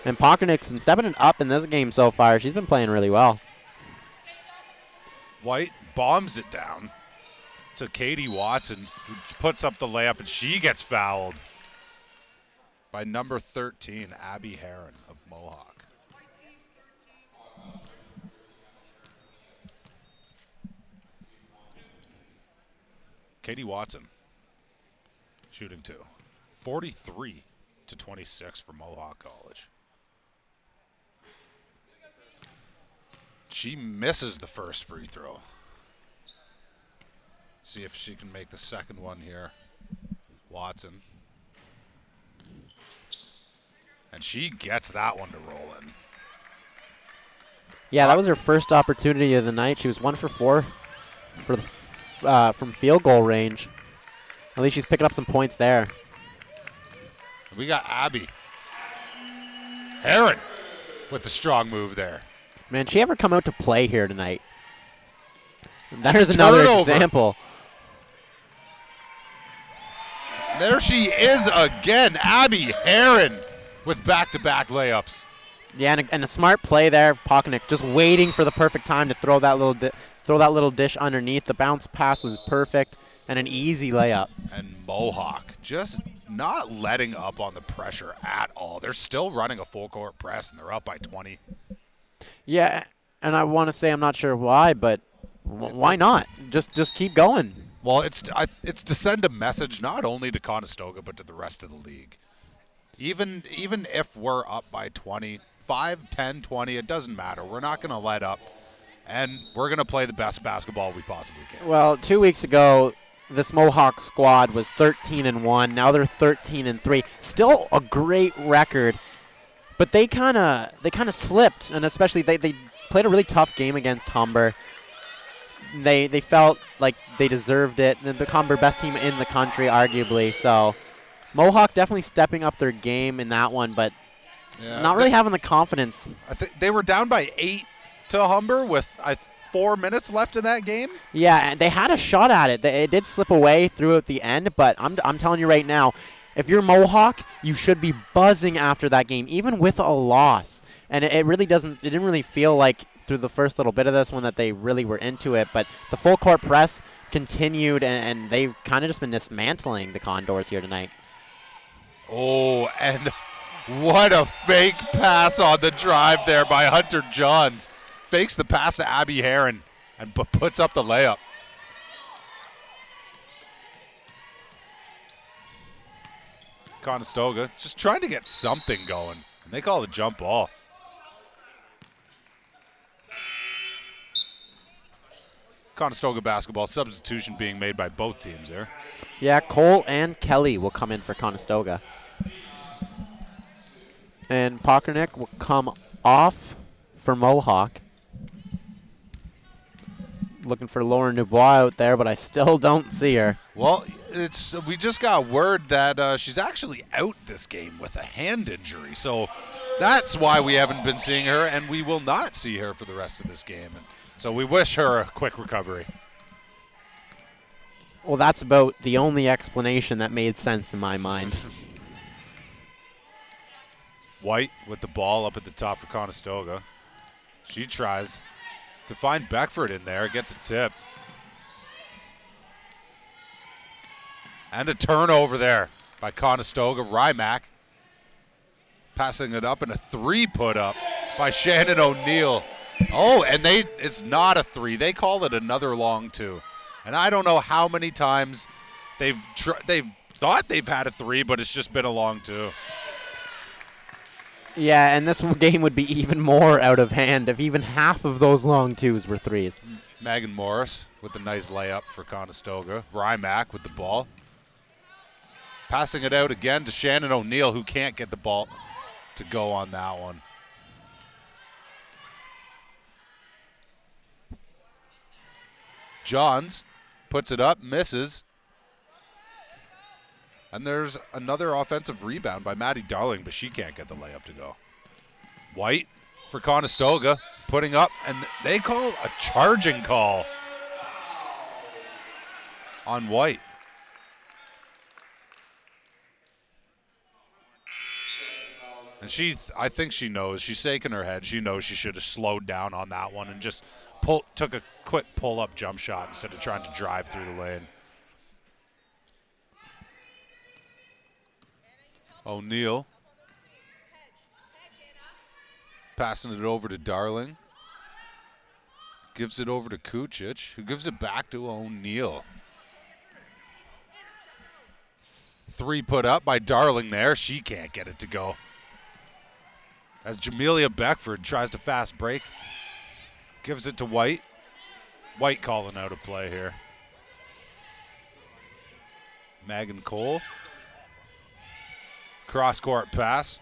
And Pockernick's been stepping it up in this game so far. She's been playing really well.
White bombs it down to Katie Watson, who puts up the layup, and she gets fouled by number 13, Abby Heron of Mohawk. Katie Watson shooting 2. 43-26 for Mohawk College. She misses the first free throw. See if she can make the second one here. Watson. And she gets that one to roll in.
Yeah, that was her first opportunity of the night. She was 1 for 4 for from field goal range. At least she's picking up some points there.
We got Abby Heron with the strong move there.
Man, she ever come out to play here tonight? There's another example.
There she is again, Abby Heron with back-to-back layups.
Yeah, and a smart play there, Pocknick just waiting for the perfect time to throw that little dish underneath. The bounce pass was perfect and an easy layup.
And Mohawk just not letting up on the pressure at all. They're still running a full court press and they're up by 20.
Yeah, and I want to say I'm not sure why, but why not? Just keep going.
Well, it's to send a message not only to Conestoga but to the rest of the league. Even if we're up by 20, 5, 10, 20, it doesn't matter. We're not going to let up, and we're going to play the best basketball we possibly can.
Well, 2 weeks ago, this Mohawk squad was 13-1. Now they're 13-3. Still a great record, but they kind of slipped, and especially they played a really tough game against Humber. They felt like they deserved it. The Humber best team in the country, arguably. So Mohawk definitely stepping up their game in that one, but not really having the confidence.
I think they were down by 8 to Humber with 4 minutes left in that game.
Yeah, and they had a shot at it. It did slip away throughout the end, but I'm telling you right now, if you're Mohawk, you should be buzzing after that game, even with a loss. And it didn't really feel like through the first little bit of this one that they really were into it, but the full court press continued, and they've kind of just been dismantling the Condors here tonight.
Oh, and what a fake pass on the drive there by Hunter Johns. Fakes the pass to Abby Heron and puts up the layup. Conestoga just trying to get something going, and they call it a jump ball. Conestoga basketball substitution being made by both teams there.
Yeah, Cole and Kelly will come in for Conestoga. And Pockernick will come off for Mohawk. Looking for Lauren Dubois out there, but I still don't see her.
Well, we just got word that she's actually out this game with a hand injury. So that's why we haven't been seeing her, and we will not see her for the rest of this game. And so we wish her a quick recovery.
Well, that's about the only explanation that made sense in my mind.
White with the ball up at the top for Conestoga. She tries to find Beckford in there, gets a tip. And a turnover there by Conestoga. Rymack passing it up, and a 3 put up by Shannon O'Neill. Oh, and it's not a 3. They call it another long 2. And I don't know how many times they've thought they've had a 3, but it's just been a long 2.
Yeah, and this game would be even more out of hand if even half of those long 2s were 3s.
Megan Morris with a nice layup for Conestoga. Rymack with the ball. Passing it out again to Shannon O'Neill, who can't get the ball to go on that one. Johns puts it up, misses. And there's another offensive rebound by Maddie Darling, but she can't get the layup to go. White for Conestoga, putting up, and they call a charging call on White. And I think she knows. She's shaking her head. She knows she should have slowed down on that one and just took a quick pull-up jump shot instead of trying to drive through the lane. O'Neill passing it over to Darling. Gives it over to Kucic, who gives it back to O'Neill. 3 put up by Darling there. She can't get it to go. As Jamelia Beckford tries to fast break. Gives it to White. White calling out a play here. Megan Cole. Cross-court pass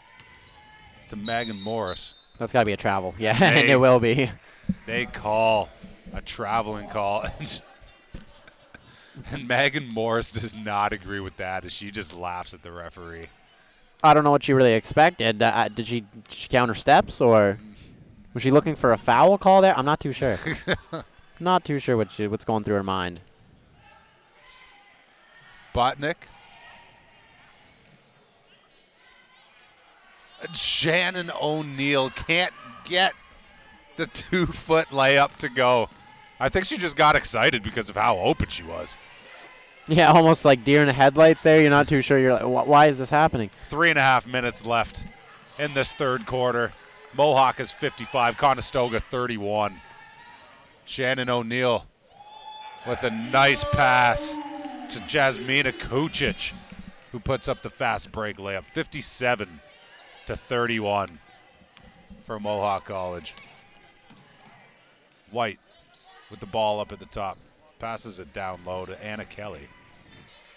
to Megan Morris.
That's got to be a travel. Yeah, and it will be.
They call a traveling call. And Megan Morris does not agree with that as she just laughs at the referee.
I don't know what she really expected. Did she count her steps, or was she looking for a foul call there? I'm not too sure. Not too sure what's going through her mind.
Botnick. And Shannon O'Neill can't get the 2-foot layup to go. I think she just got excited because of how open she was.
Yeah, almost like deer in the headlights there. You're not too sure. You're like, why is this happening?
3.5 minutes left in this third quarter. Mohawk is 55, Conestoga 31. Shannon O'Neill with a nice pass to Jasmina Kucic, who puts up the fast break layup. 57-31 for Mohawk College. White with the ball up at the top. Passes it down low to Anna Kelly,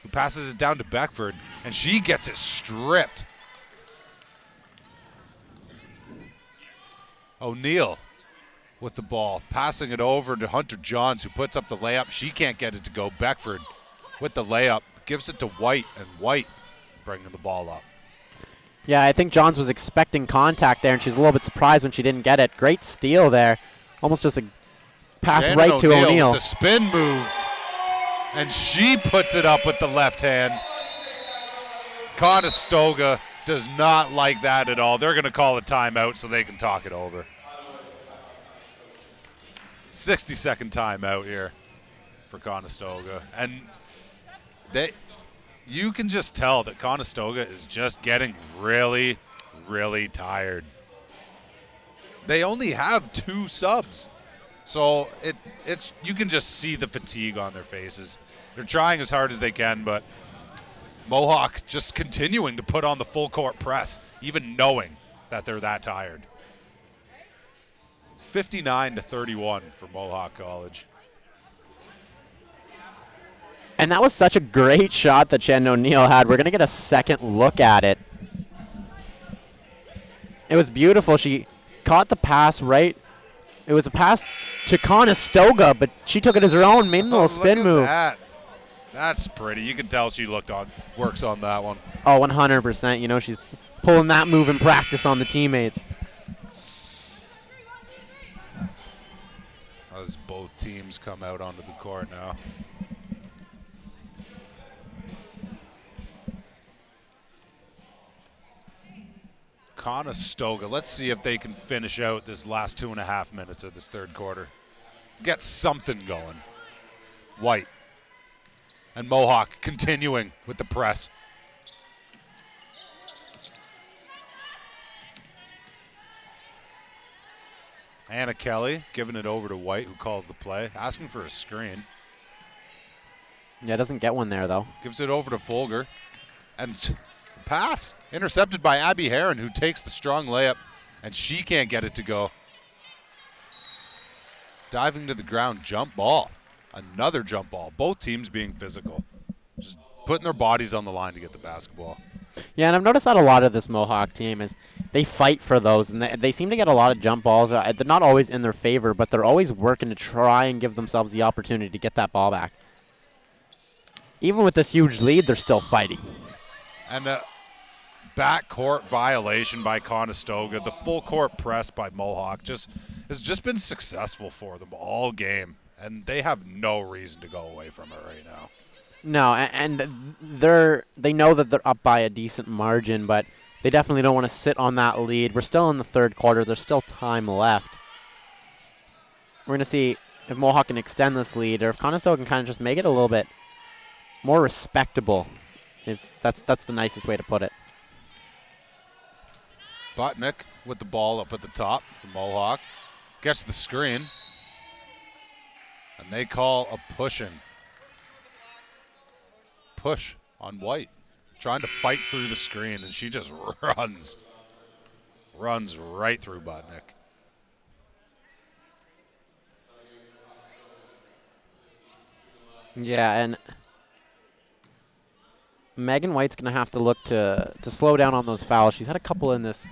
who passes it down to Beckford, and she gets it stripped. O'Neill with the ball, passing it over to Hunter Johns, who puts up the layup. She can't get it to go. Beckford with the layup, gives it to White, and White bringing the ball up.
Yeah, I think Johns was expecting contact there, and she's a little bit surprised when she didn't get it. Great steal there. Almost just a pass
Shannon
right to O'Neill.
The spin move, and she puts it up with the left hand. Conestoga does not like that at all. They're going to call a timeout so they can talk it over. 60-second timeout here for Conestoga. And you can just tell that Conestoga is just getting really, really tired. They only have 2 subs. So it's you can just see the fatigue on their faces. They're trying as hard as they can, but Mohawk just continuing to put on the full court press, even knowing that they're that tired. 59-31 for Mohawk College.
And that was such a great shot that Shannon O'Neill had. We're going to get a second look at it. It was beautiful. She caught the pass right. It was a pass to Conestoga, but she took it as her own, made a little spin move.
That. That's pretty. You can tell she works on that one.
Oh, 100%. You know, she's pulling that move in practice on the teammates.
As both teams come out onto the court now. Conestoga, let's see if they can finish out this last 2.5 minutes of this third quarter. Get something going. White. And Mohawk continuing with the press. Anna Kelly giving it over to White, who calls the play, asking for a screen.
Yeah, doesn't get one there, though.
Gives it over to Folger. And pass intercepted by Abby Heron, who takes the strong layup, and she can't get it to go. Diving to the ground, jump ball. Another jump ball. Both teams being physical. Just putting their bodies on the line to get the basketball.
Yeah, and I've noticed that a lot of this Mohawk team is they fight for those, and they seem to get a lot of jump balls. They're not always in their favor, but they're always working to try and give themselves the opportunity to get that ball back. Even with this huge lead, they're still fighting.
And a backcourt violation by Conestoga. The full court press by Mohawk has just been successful for them all game, and they have no reason to go away from it right now.
No, and they know that they're up by a decent margin, but they definitely don't want to sit on that lead. We're still in the third quarter. There's still time left. We're going to see if Mohawk can extend this lead, or if Conestoga can kind of just make it a little bit more respectable. If that's the nicest way to put it.
Botnick with the ball up at the top for Mohawk. Gets the screen. And they call a pushing. Push on White. Trying to fight through the screen, and she just runs. Runs right through Botnick.
Yeah, and Megan White's going to have to look to slow down on those fouls. She's had a couple in this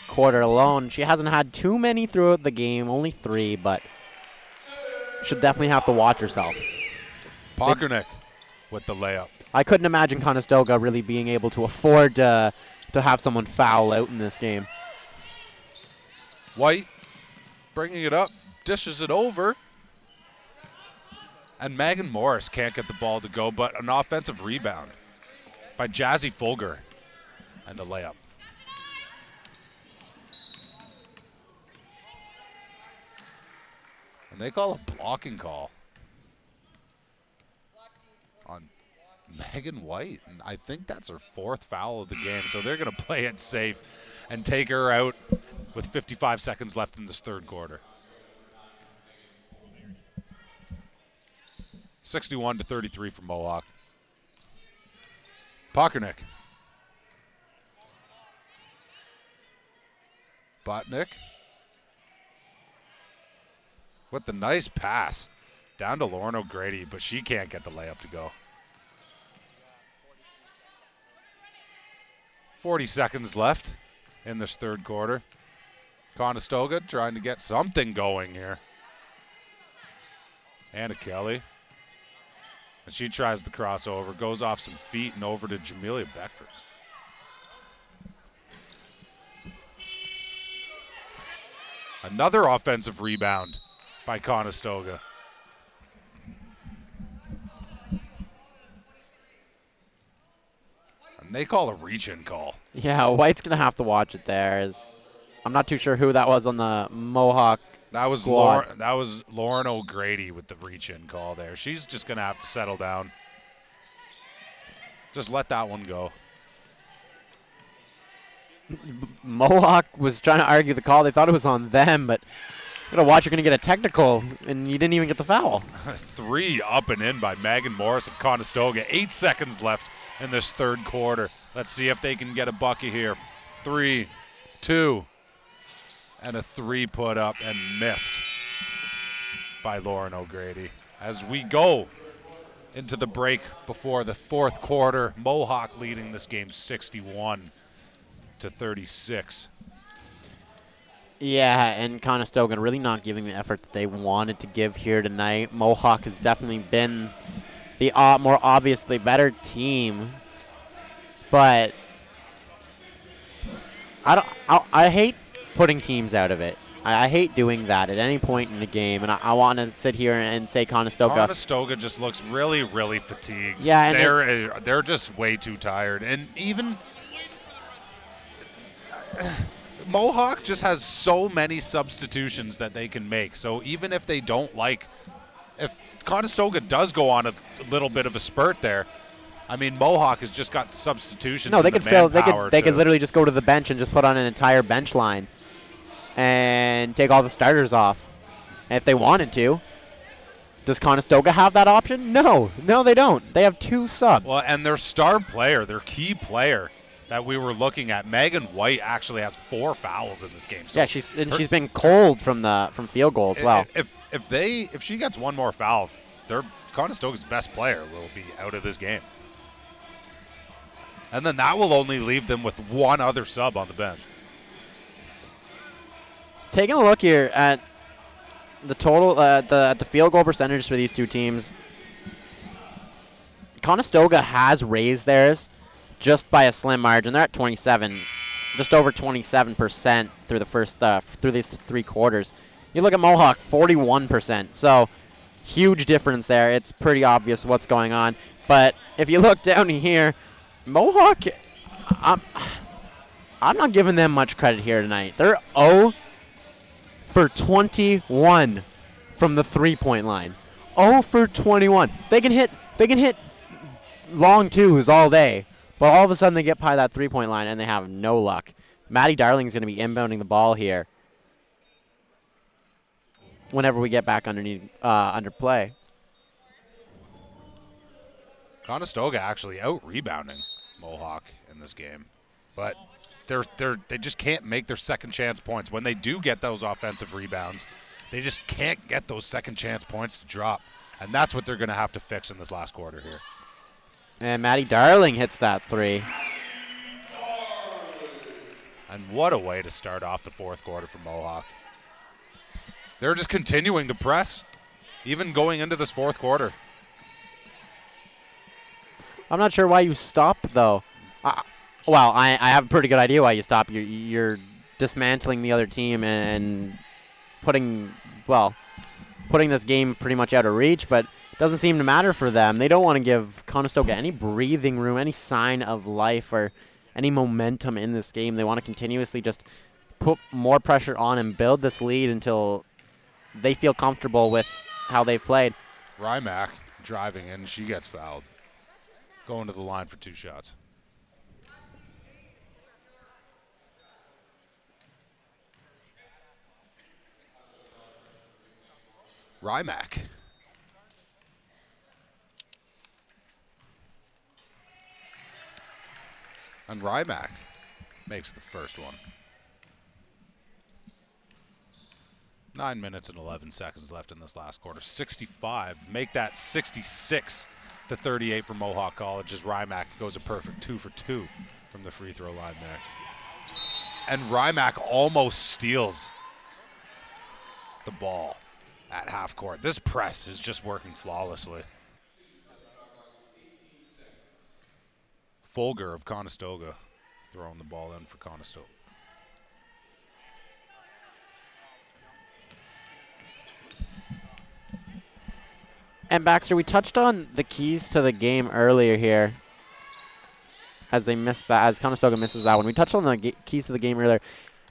quarter alone. She hasn't had too many throughout the game, only 3, but should definitely have to watch herself.
Pockernick with the layup.
I couldn't imagine Conestoga really being able to afford to have someone foul out in this game.
White bringing it up, dishes it over. And Megan Morris can't get the ball to go, but an offensive rebound by Jazzy Fulger and the layup. And they call a blocking call on Megan White. And I think that's her 4th foul of the game. So they're going to play it safe and take her out with 55 seconds left in this 3rd quarter. 61-33 for Mohawk. Pockernick. Botnick. With the nice pass down to Lauren O'Grady, but she can't get the layup to go. 40 seconds left in this 3rd quarter. Conestoga trying to get something going here. Anna Kelly. And she tries the crossover, goes off some feet and over to Jamelia Beckford. Another offensive rebound by Conestoga. And they call a reach-in call.
Yeah, White's going to have to watch it there. I'm not too sure who that was on the Mohawk
That was
squad.
Lauren O'Grady with the reach-in call there. She's just going to have to settle down. Just let that one go.
Mohawk was trying to argue the call. They thought it was on them, but you're going to watch, you're going to get a technical, and you didn't even get the foul.
3 up and in by Megan Morris of Conestoga. 8 seconds left in this 3rd quarter. Let's see if they can get a bucket here. 3, 2, and a 3 put up and missed by Lauren O'Grady. As we go into the break before the 4th quarter, Mohawk leading this game 61-36.
Yeah, and Conestoga really not giving the effort that they wanted to give here tonight. Mohawk has definitely been the more obviously better team, but I hate putting teams out of it. I hate doing that at any point in the game, and I want to sit here and say Conestoga.
Conestoga just looks really, really fatigued.
Yeah, and
they're just way too tired, and even Mohawk just has so many substitutions that they can make. So even if they don't like, if Conestoga does go on a little bit of a spurt there, I mean, Mohawk has just got substitutions.
No, they could fill. They could
to
literally just go to the bench and just put on an entire bench line and take all the starters off if they wanted to. Does Conestoga have that option? No, they don't. They have 2 subs.
Well, and their star player, their key player that we were looking at, Megan White, actually has 4 fouls in this game. So
yeah, she's been cold from field goal as well.
If she gets 1 more foul, Conestoga's best player will be out of this game. And then that will only leave them with 1 other sub on the bench.
Taking a look here at the total, the field goal percentage for these 2 teams, Conestoga has raised theirs just by a slim margin. They're at 27, just over 27% through the first through these 3 quarters. You look at Mohawk, 41%. So huge difference there. It's pretty obvious what's going on. But if you look down here, Mohawk, I'm not giving them much credit here tonight. They're 0 for 21 from the 3-point line. 0 for 21. They can hit long 2s all day, but all of a sudden they get by that 3-point line and they have no luck. Maddie Darling's going to be inbounding the ball here whenever we get back under play.
Conestoga actually out-rebounding Mohawk in this game, but they just can't make their second chance points. When they do get those offensive rebounds, they just can't get those second chance points to drop, and that's what they're going to have to fix in this last quarter here.
And Maddie Darling hits that 3.
And what a way to start off the 4th quarter for Mohawk. They're just continuing to press, even going into this 4th quarter.
I'm not sure why you stop, though. Well, I have a pretty good idea why you stop. You're dismantling the other team and putting this game pretty much out of reach, but it doesn't seem to matter for them. They don't want to give Conestoga any breathing room, any sign of life or any momentum in this game. They want to continuously just put more pressure on and build this lead until they feel comfortable with how they've played.
Rymack driving in, she gets fouled. Going to the line for 2 shots. Rymack. And Rymack makes the first one. 9 minutes and 11 seconds left in this last quarter. 65. Make that 66 to 38 for Mohawk College as Rymack goes a perfect 2 for 2 from the free throw line there. And Rymack almost steals the ball at half court. This press is just working flawlessly. Folger of Conestoga throwing the ball in for Conestoga.
And Baxter, we touched on the keys to the game earlier here as they missed that, as Conestoga misses that one. We touched on the keys to the game earlier.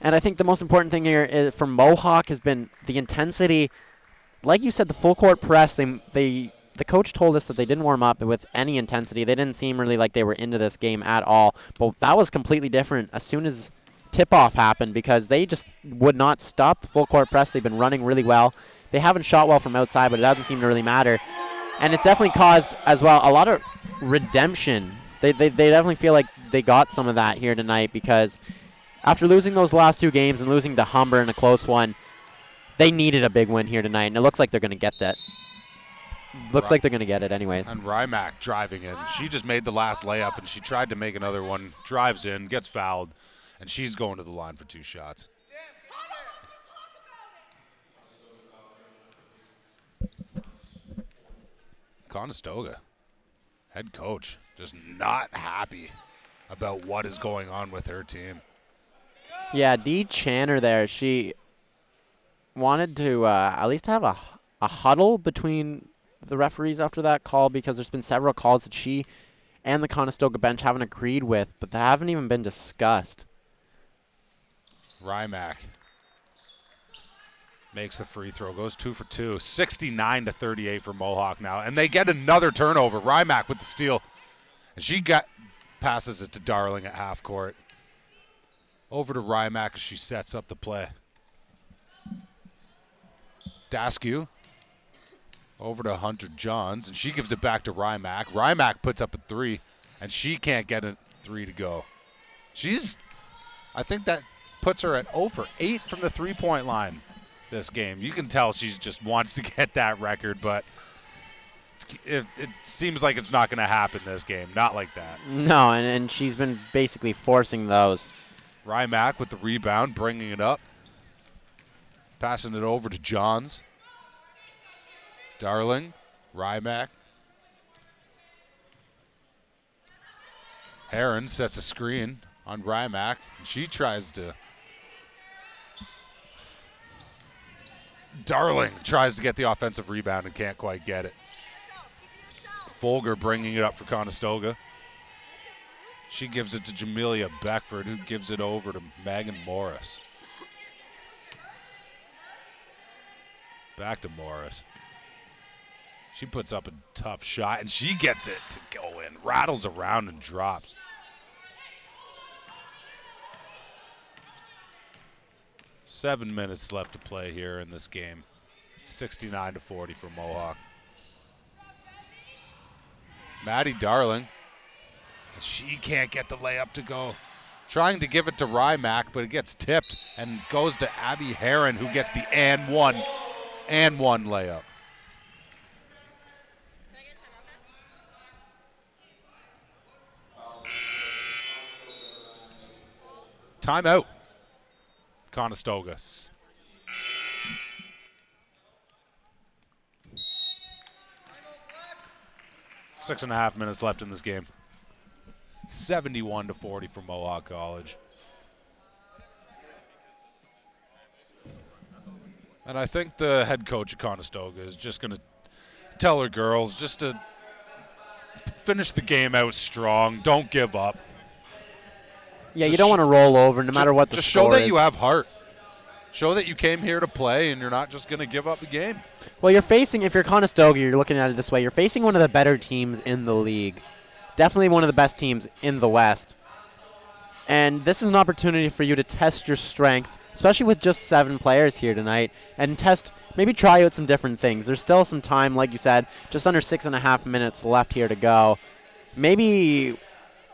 And I think the most important thing here for Mohawk has been the intensity. Like you said, the full court press, the coach told us that they didn't warm up with any intensity. They didn't seem really like they were into this game at all. But that was completely different as soon as tip-off happened because they just would not stop the full court press. They've been running really well. They haven't shot well from outside, but it doesn't seem to really matter. And it's definitely caused, as well, a lot of redemption. They definitely feel like they got some of that here tonight because after losing those last 2 games and losing to Humber in a close one, they needed a big win here tonight, and it looks like they're going to get that. Looks like they're going to get it anyways.
And Rymack driving in. She just made the last layup, and she tried to make another one. Drives in, gets fouled, and she's going to the line for 2 shots. Conestoga, head coach, just not happy about what is going on with her team.
Yeah, Dee Channer there, she wanted to at least have a huddle between the referees after that call because there's been several calls that she and the Conestoga bench haven't agreed with, but they haven't even been discussed.
Rymack makes the free throw, goes 2 for 2, 69 to 38 for Mohawk now, and they get another turnover. Rymack with the steal, and she passes it to Darling at half court. Over to Rymack as she sets up the play. Daskew over to Hunter Johns, and she gives it back to Rymack. Rymack puts up a 3, and she can't get a 3 to go. I think that puts her at 0 for 8 from the three-point line this game. You can tell she just wants to get that record, but it seems like it's not going to happen this game. Not like that.
No, and she's been basically forcing those.
Rymack with the rebound, bringing it up. Passing it over to Johns. Darling, Rymack. Heron sets a screen on Rymack, and she tries to. Darling tries to get the offensive rebound and can't quite get it. Folger bringing it up for Conestoga. She gives it to Jamelia Beckford, who gives it over to Megan Morris. Back to Morris. She puts up a tough shot, and she gets it to go in. Rattles around and drops. Seven minutes left to play here in this game. 69 to 40 for Mohawk. Maddie Darling. She can't get the layup to go. Trying to give it to Rymack, but it gets tipped and goes to Abby Heron, who gets the and one layup. Timeout. Conestoga. 6.5 minutes left in this game. 71-40 for Mohawk College. And I think the head coach of Conestoga is just going to tell her girls just to finish the game out strong. Don't give up.
Yeah, you don't want to roll over no matter what the
score is. Just
show
that you have heart. Show that you came here to play and you're not just going to give up the game.
Well, you're facing, if you're Conestoga, you're looking at it this way. You're facing one of the better teams in the league. Definitely one of the best teams in the West. And this is an opportunity for you to test your strength, especially with just 7 players here tonight, and maybe try out some different things. There's still some time, like you said, just under 6.5 minutes left here to go. Maybe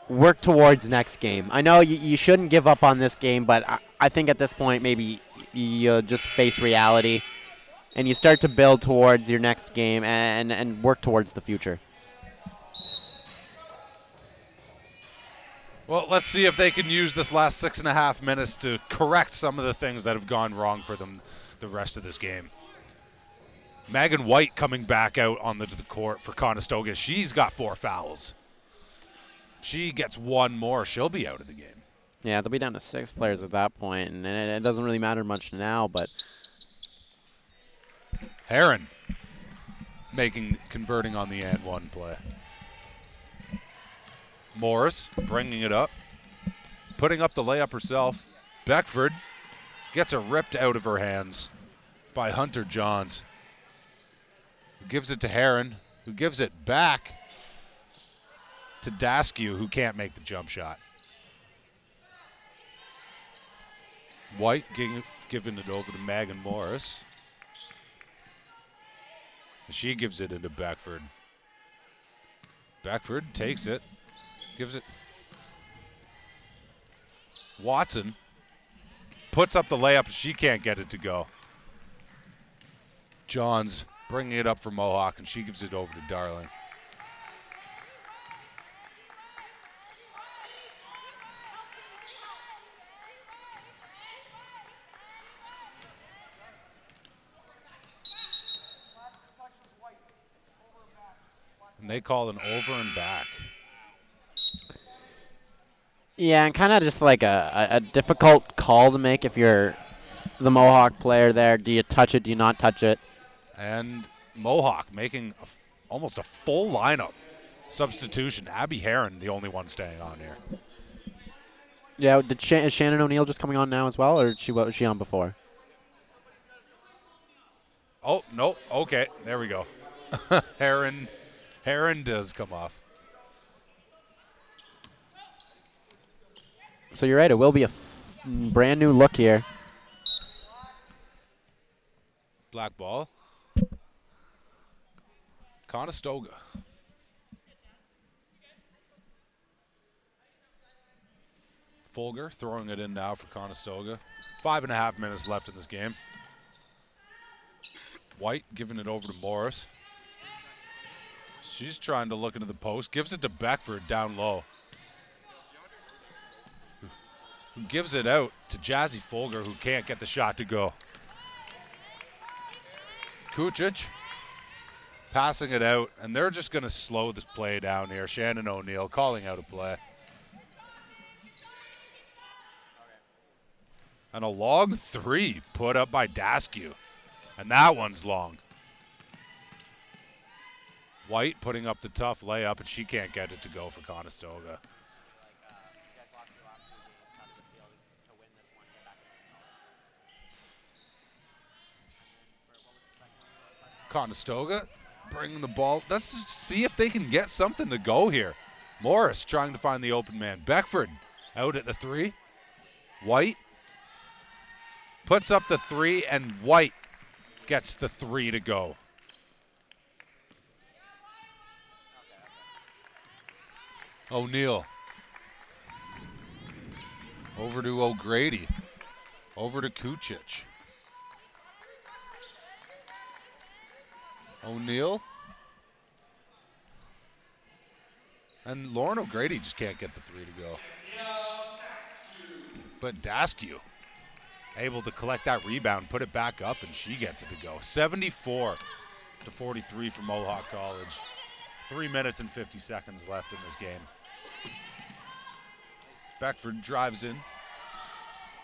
work towards next game. I know you shouldn't give up on this game, but I think at this point maybe you just face reality and you start to build towards your next game and work towards the future.
Well, let's see if they can use this last 6.5 minutes to correct some of the things that have gone wrong for them the rest of this game. Megan White coming back out on the court for Conestoga. She's got 4 fouls. If she gets 1 more, she'll be out of the game.
Yeah, they'll be down to 6 players at that point, and it doesn't really matter much now, but
Heron converting on the and 1 play. Morris bringing it up, putting up the layup herself. Beckford gets it ripped out of her hands by Hunter Johns, who gives it to Heron, who gives it back to Daskew, who can't make the jump shot. White giving it over to Megan Morris. She gives it into Beckford. Beckford takes it, gives it. Watson puts up the layup. She can't get it to go. Johns bringing it up for Mohawk, and she gives it over to Darling. And they call an over and back.
yeah, and kind of just like a difficult call to make if you're the Mohawk player there. Do you touch it? Do you not touch it?
And Mohawk making almost a full lineup substitution. Abby Heron, the only one staying on here.
Yeah, is Shannon O'Neill just coming on now as well, or was she on before?
Oh, no. Okay, there we go. Heron does come off.
So you're right. It will be a brand new look here.
Black ball. Conestoga. Folger throwing it in now for Conestoga. 5.5 minutes left in this game. White giving it over to Morris. She's trying to look into the post. Gives it to Beckford down low. Who gives it out to Jazzy Folger, who can't get the shot to go. Kucic passing it out, and they're just going to slow this play down here. Shannon O'Neill calling out a play. And a long 3 put up by Daskew. And that one's long. White putting up the tough layup, and she can't get it to go for Conestoga. Conestoga bringing the ball. Let's see if they can get something to go here. Morris trying to find the open man. Beckford out at the 3. White puts up the 3, and White gets the 3 to go. O'Neill. Over to O'Grady. Over to Kucic. O'Neill. And Lauren O'Grady just can't get the 3 to go. But Daskew able to collect that rebound, put it back up, and she gets it to go. 74-43 for Mohawk College. 3 minutes and 50 seconds left in this game. Beckford drives in,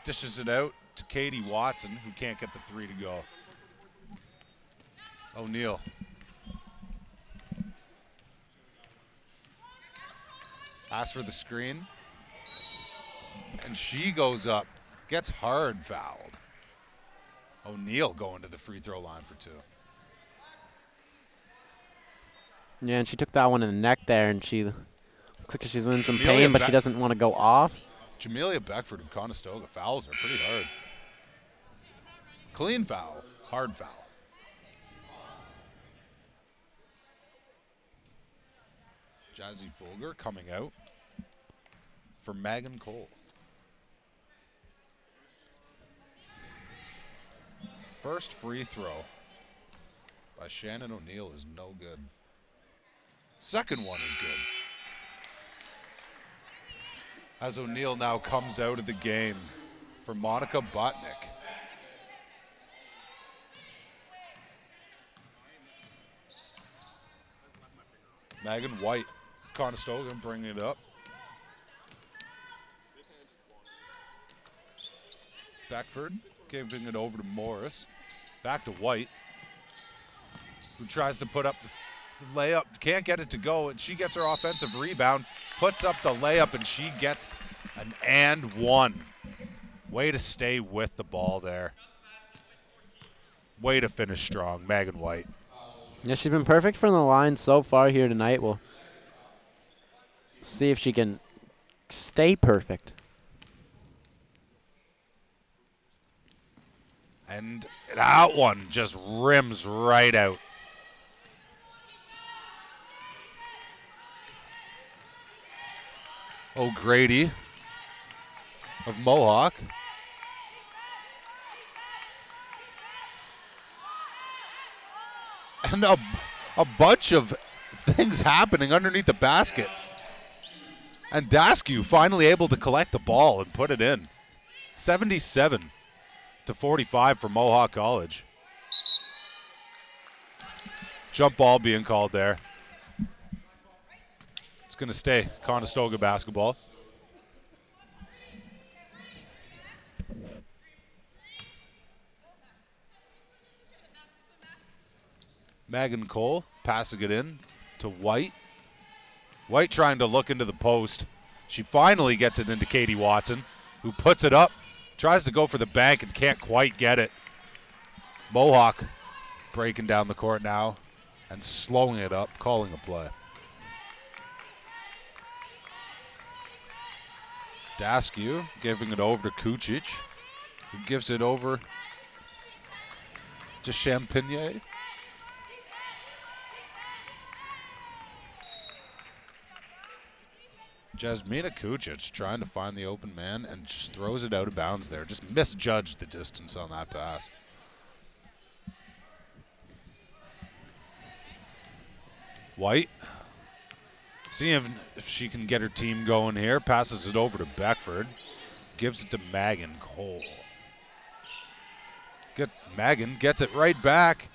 dishes it out to Katie Watson, who can't get the three to go. O'Neal. Asks for the screen. And she goes up, gets hard fouled. O'Neal going to the free throw line for two.
Yeah, and she took that one in the neck there, and she looks like she's in some pain, but she doesn't want to go off.
Jamelia Beckford of Conestoga fouls her pretty hard. Clean foul, hard foul. Jazzy Folger coming out for Megan Cole. First free throw by Shannon O'Neal is no good. Second one is good. As O'Neal now comes out of the game for Monica Botnick. Megan White, Conestoga bringing it up. Beckford giving it over to Morris. Back to White, who tries to put up the layup. Can't get it to go, and she gets her offensive rebound, puts up the layup, and she gets an and one. Way to stay with the ball there. Way to finish strong, Megan White.
Yeah, she's been perfect from the line so far here tonight. We'll see if she can stay perfect.
And that one just rims right out. O'Grady of Mohawk. And a bunch of things happening underneath the basket. And Daskew finally able to collect the ball and put it in. 77 to 45 for Mohawk College. Jump ball being called there. It's going to stay Conestoga basketball. Megan Cole passing it in to White. White trying to look into the post. She finally gets it into Katie Watson, who puts it up, tries to go for the bank and can't quite get it. Mohawk breaking down the court now and slowing it up, calling a play. Daskew giving it over to Kucic, who gives it over to Champigny. Jasmina Kucic trying to find the open man and just throws it out of bounds there. Just misjudged the distance on that pass. White, seeing if she can get her team going here. Passes it over to Beckford. Gives it to Megan Cole. Good. Megan gets it right back.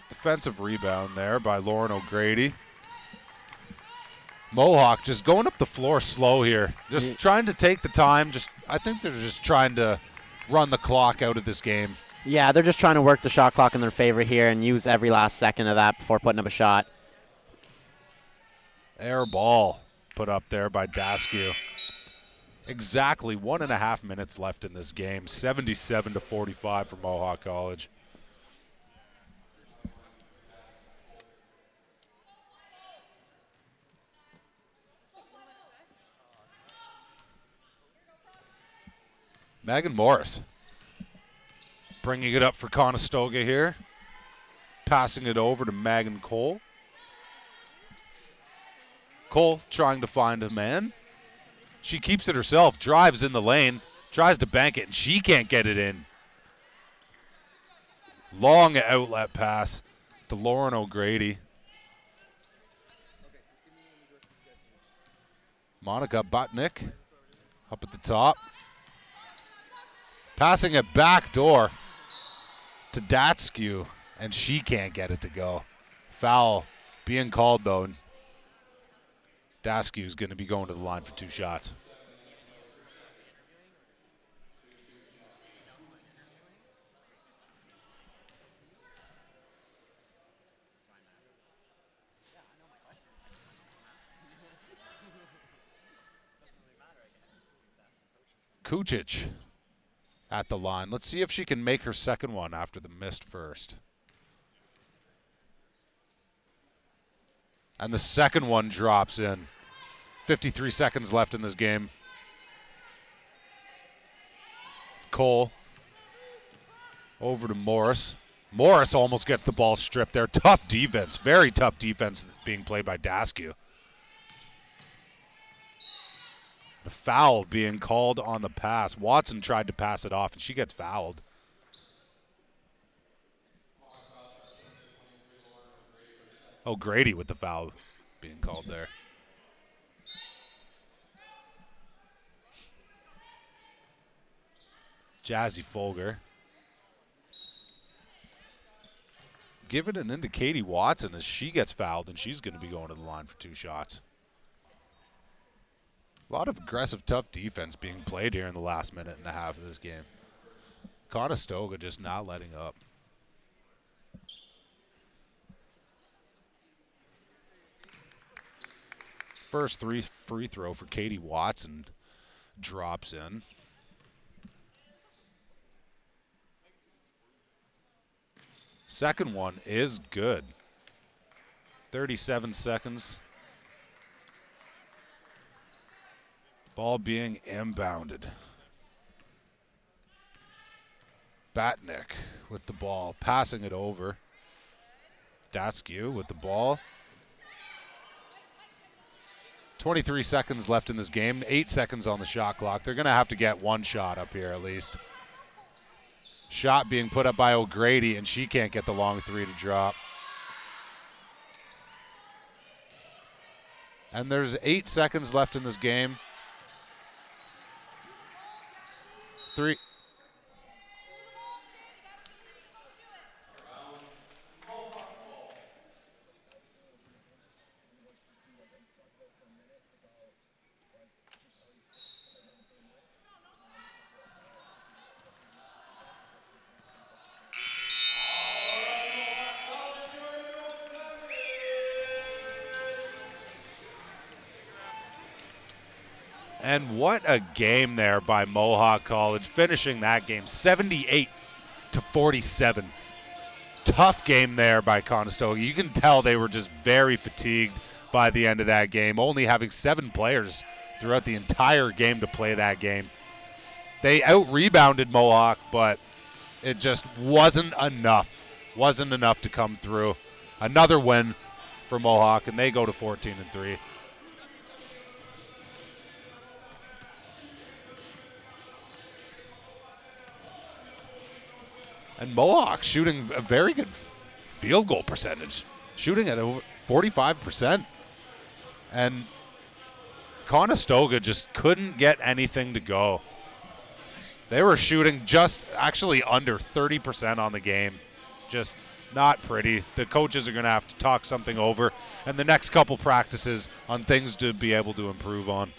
Defensive rebound there by Lauren O'Grady. Mohawk just going up the floor slow here. Just trying to take the time. I think they're just trying to run the clock out of this game.
Yeah, they're just trying to work the shot clock in their favor here and use every last second of that before putting up a shot.
Air ball put up there by Daskew. Exactly 1.5 minutes left in this game. 77 to 45 for Mohawk College. Megan Morris bringing it up for Conestoga here. Passing it over to Megan Cole. Cole trying to find a man. She keeps it herself, drives in the lane, tries to bank it, and she can't get it in. Long outlet pass to Lauren O'Grady. Monica Botnick up at the top. Passing it back door to Daskew. And she can't get it to go. Foul being called, though. Daskew's going to be going to the line for 2 shots. Kucic at the line. Let's see if she can make her second one after the missed first. And the second one drops in. 53 seconds left in this game. Cole over to Morris. Morris almost gets the ball stripped there. Tough defense. Very tough defense being played by Daskew. The foul being called on the pass. Watson tried to pass it off, and she gets fouled. Oh, Grady with the foul being called there. Jazzy Folger. Give it into Katie Watson as she gets fouled, and she's going to be going to the line for 2 shots. A lot of aggressive, tough defense being played here in the last minute and a half of this game. Conestoga just not letting up. First free throw for Katie Watson drops in. Second one is good. 37 seconds. Ball being inbounded. Batnick with the ball, passing it over. Daskew with the ball. 23 seconds left in this game, 8 seconds on the shot clock. They're going to have to get 1 shot up here at least. Shot being put up by O'Grady, and she can't get the long 3 to drop. And there's 8 seconds left in this game. 3. And what a game there by Mohawk College, finishing that game 78-47. Tough game there by Conestoga. You can tell they were just very fatigued by the end of that game, only having 7 players throughout the entire game to play that game. They out-rebounded Mohawk, but it just wasn't enough. Wasn't enough to come through. Another win for Mohawk, and they go to 14-3. And Mohawk shooting a very good field goal percentage, shooting at over 45%. And Conestoga just couldn't get anything to go. They were shooting just actually under 30% on the game. Just not pretty. The coaches are going to have to talk something over and the next couple practices on things to be able to improve on.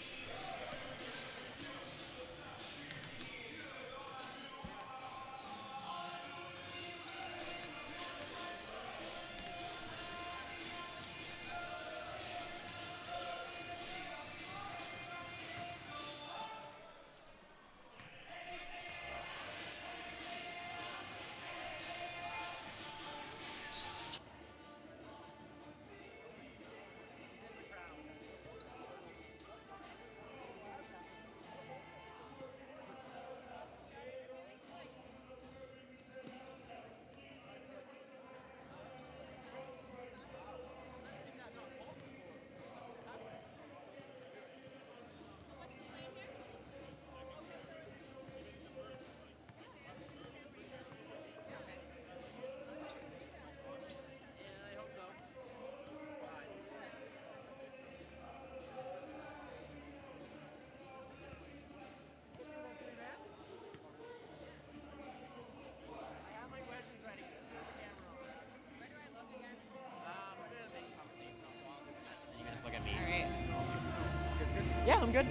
good.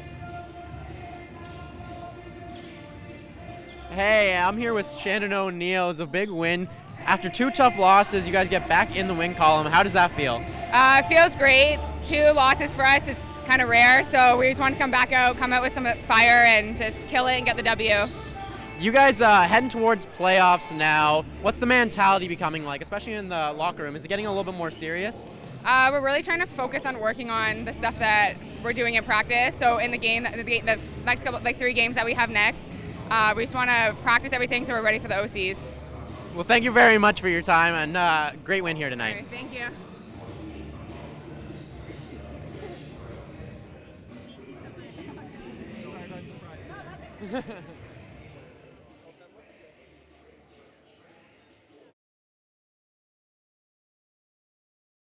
Hey, I'm here with Shannon O'Neill. It's a big win. After 2 tough losses, you guys get back in the win column. How does that feel?
It feels great. 2 losses for us is kind of rare, so we just want to come out with some fire and just kill it and get the W.
You guys heading towards playoffs now. What's the mentality becoming like, especially in the locker room? Is it getting a little bit more serious?
We're really trying to focus on working on the stuff that we're doing in practice. So in the next couple, 3 games that we have next, we just want to practice everything so we're ready for the OCs.
Well, thank you very much for your time, and great win here tonight.
Right, thank you.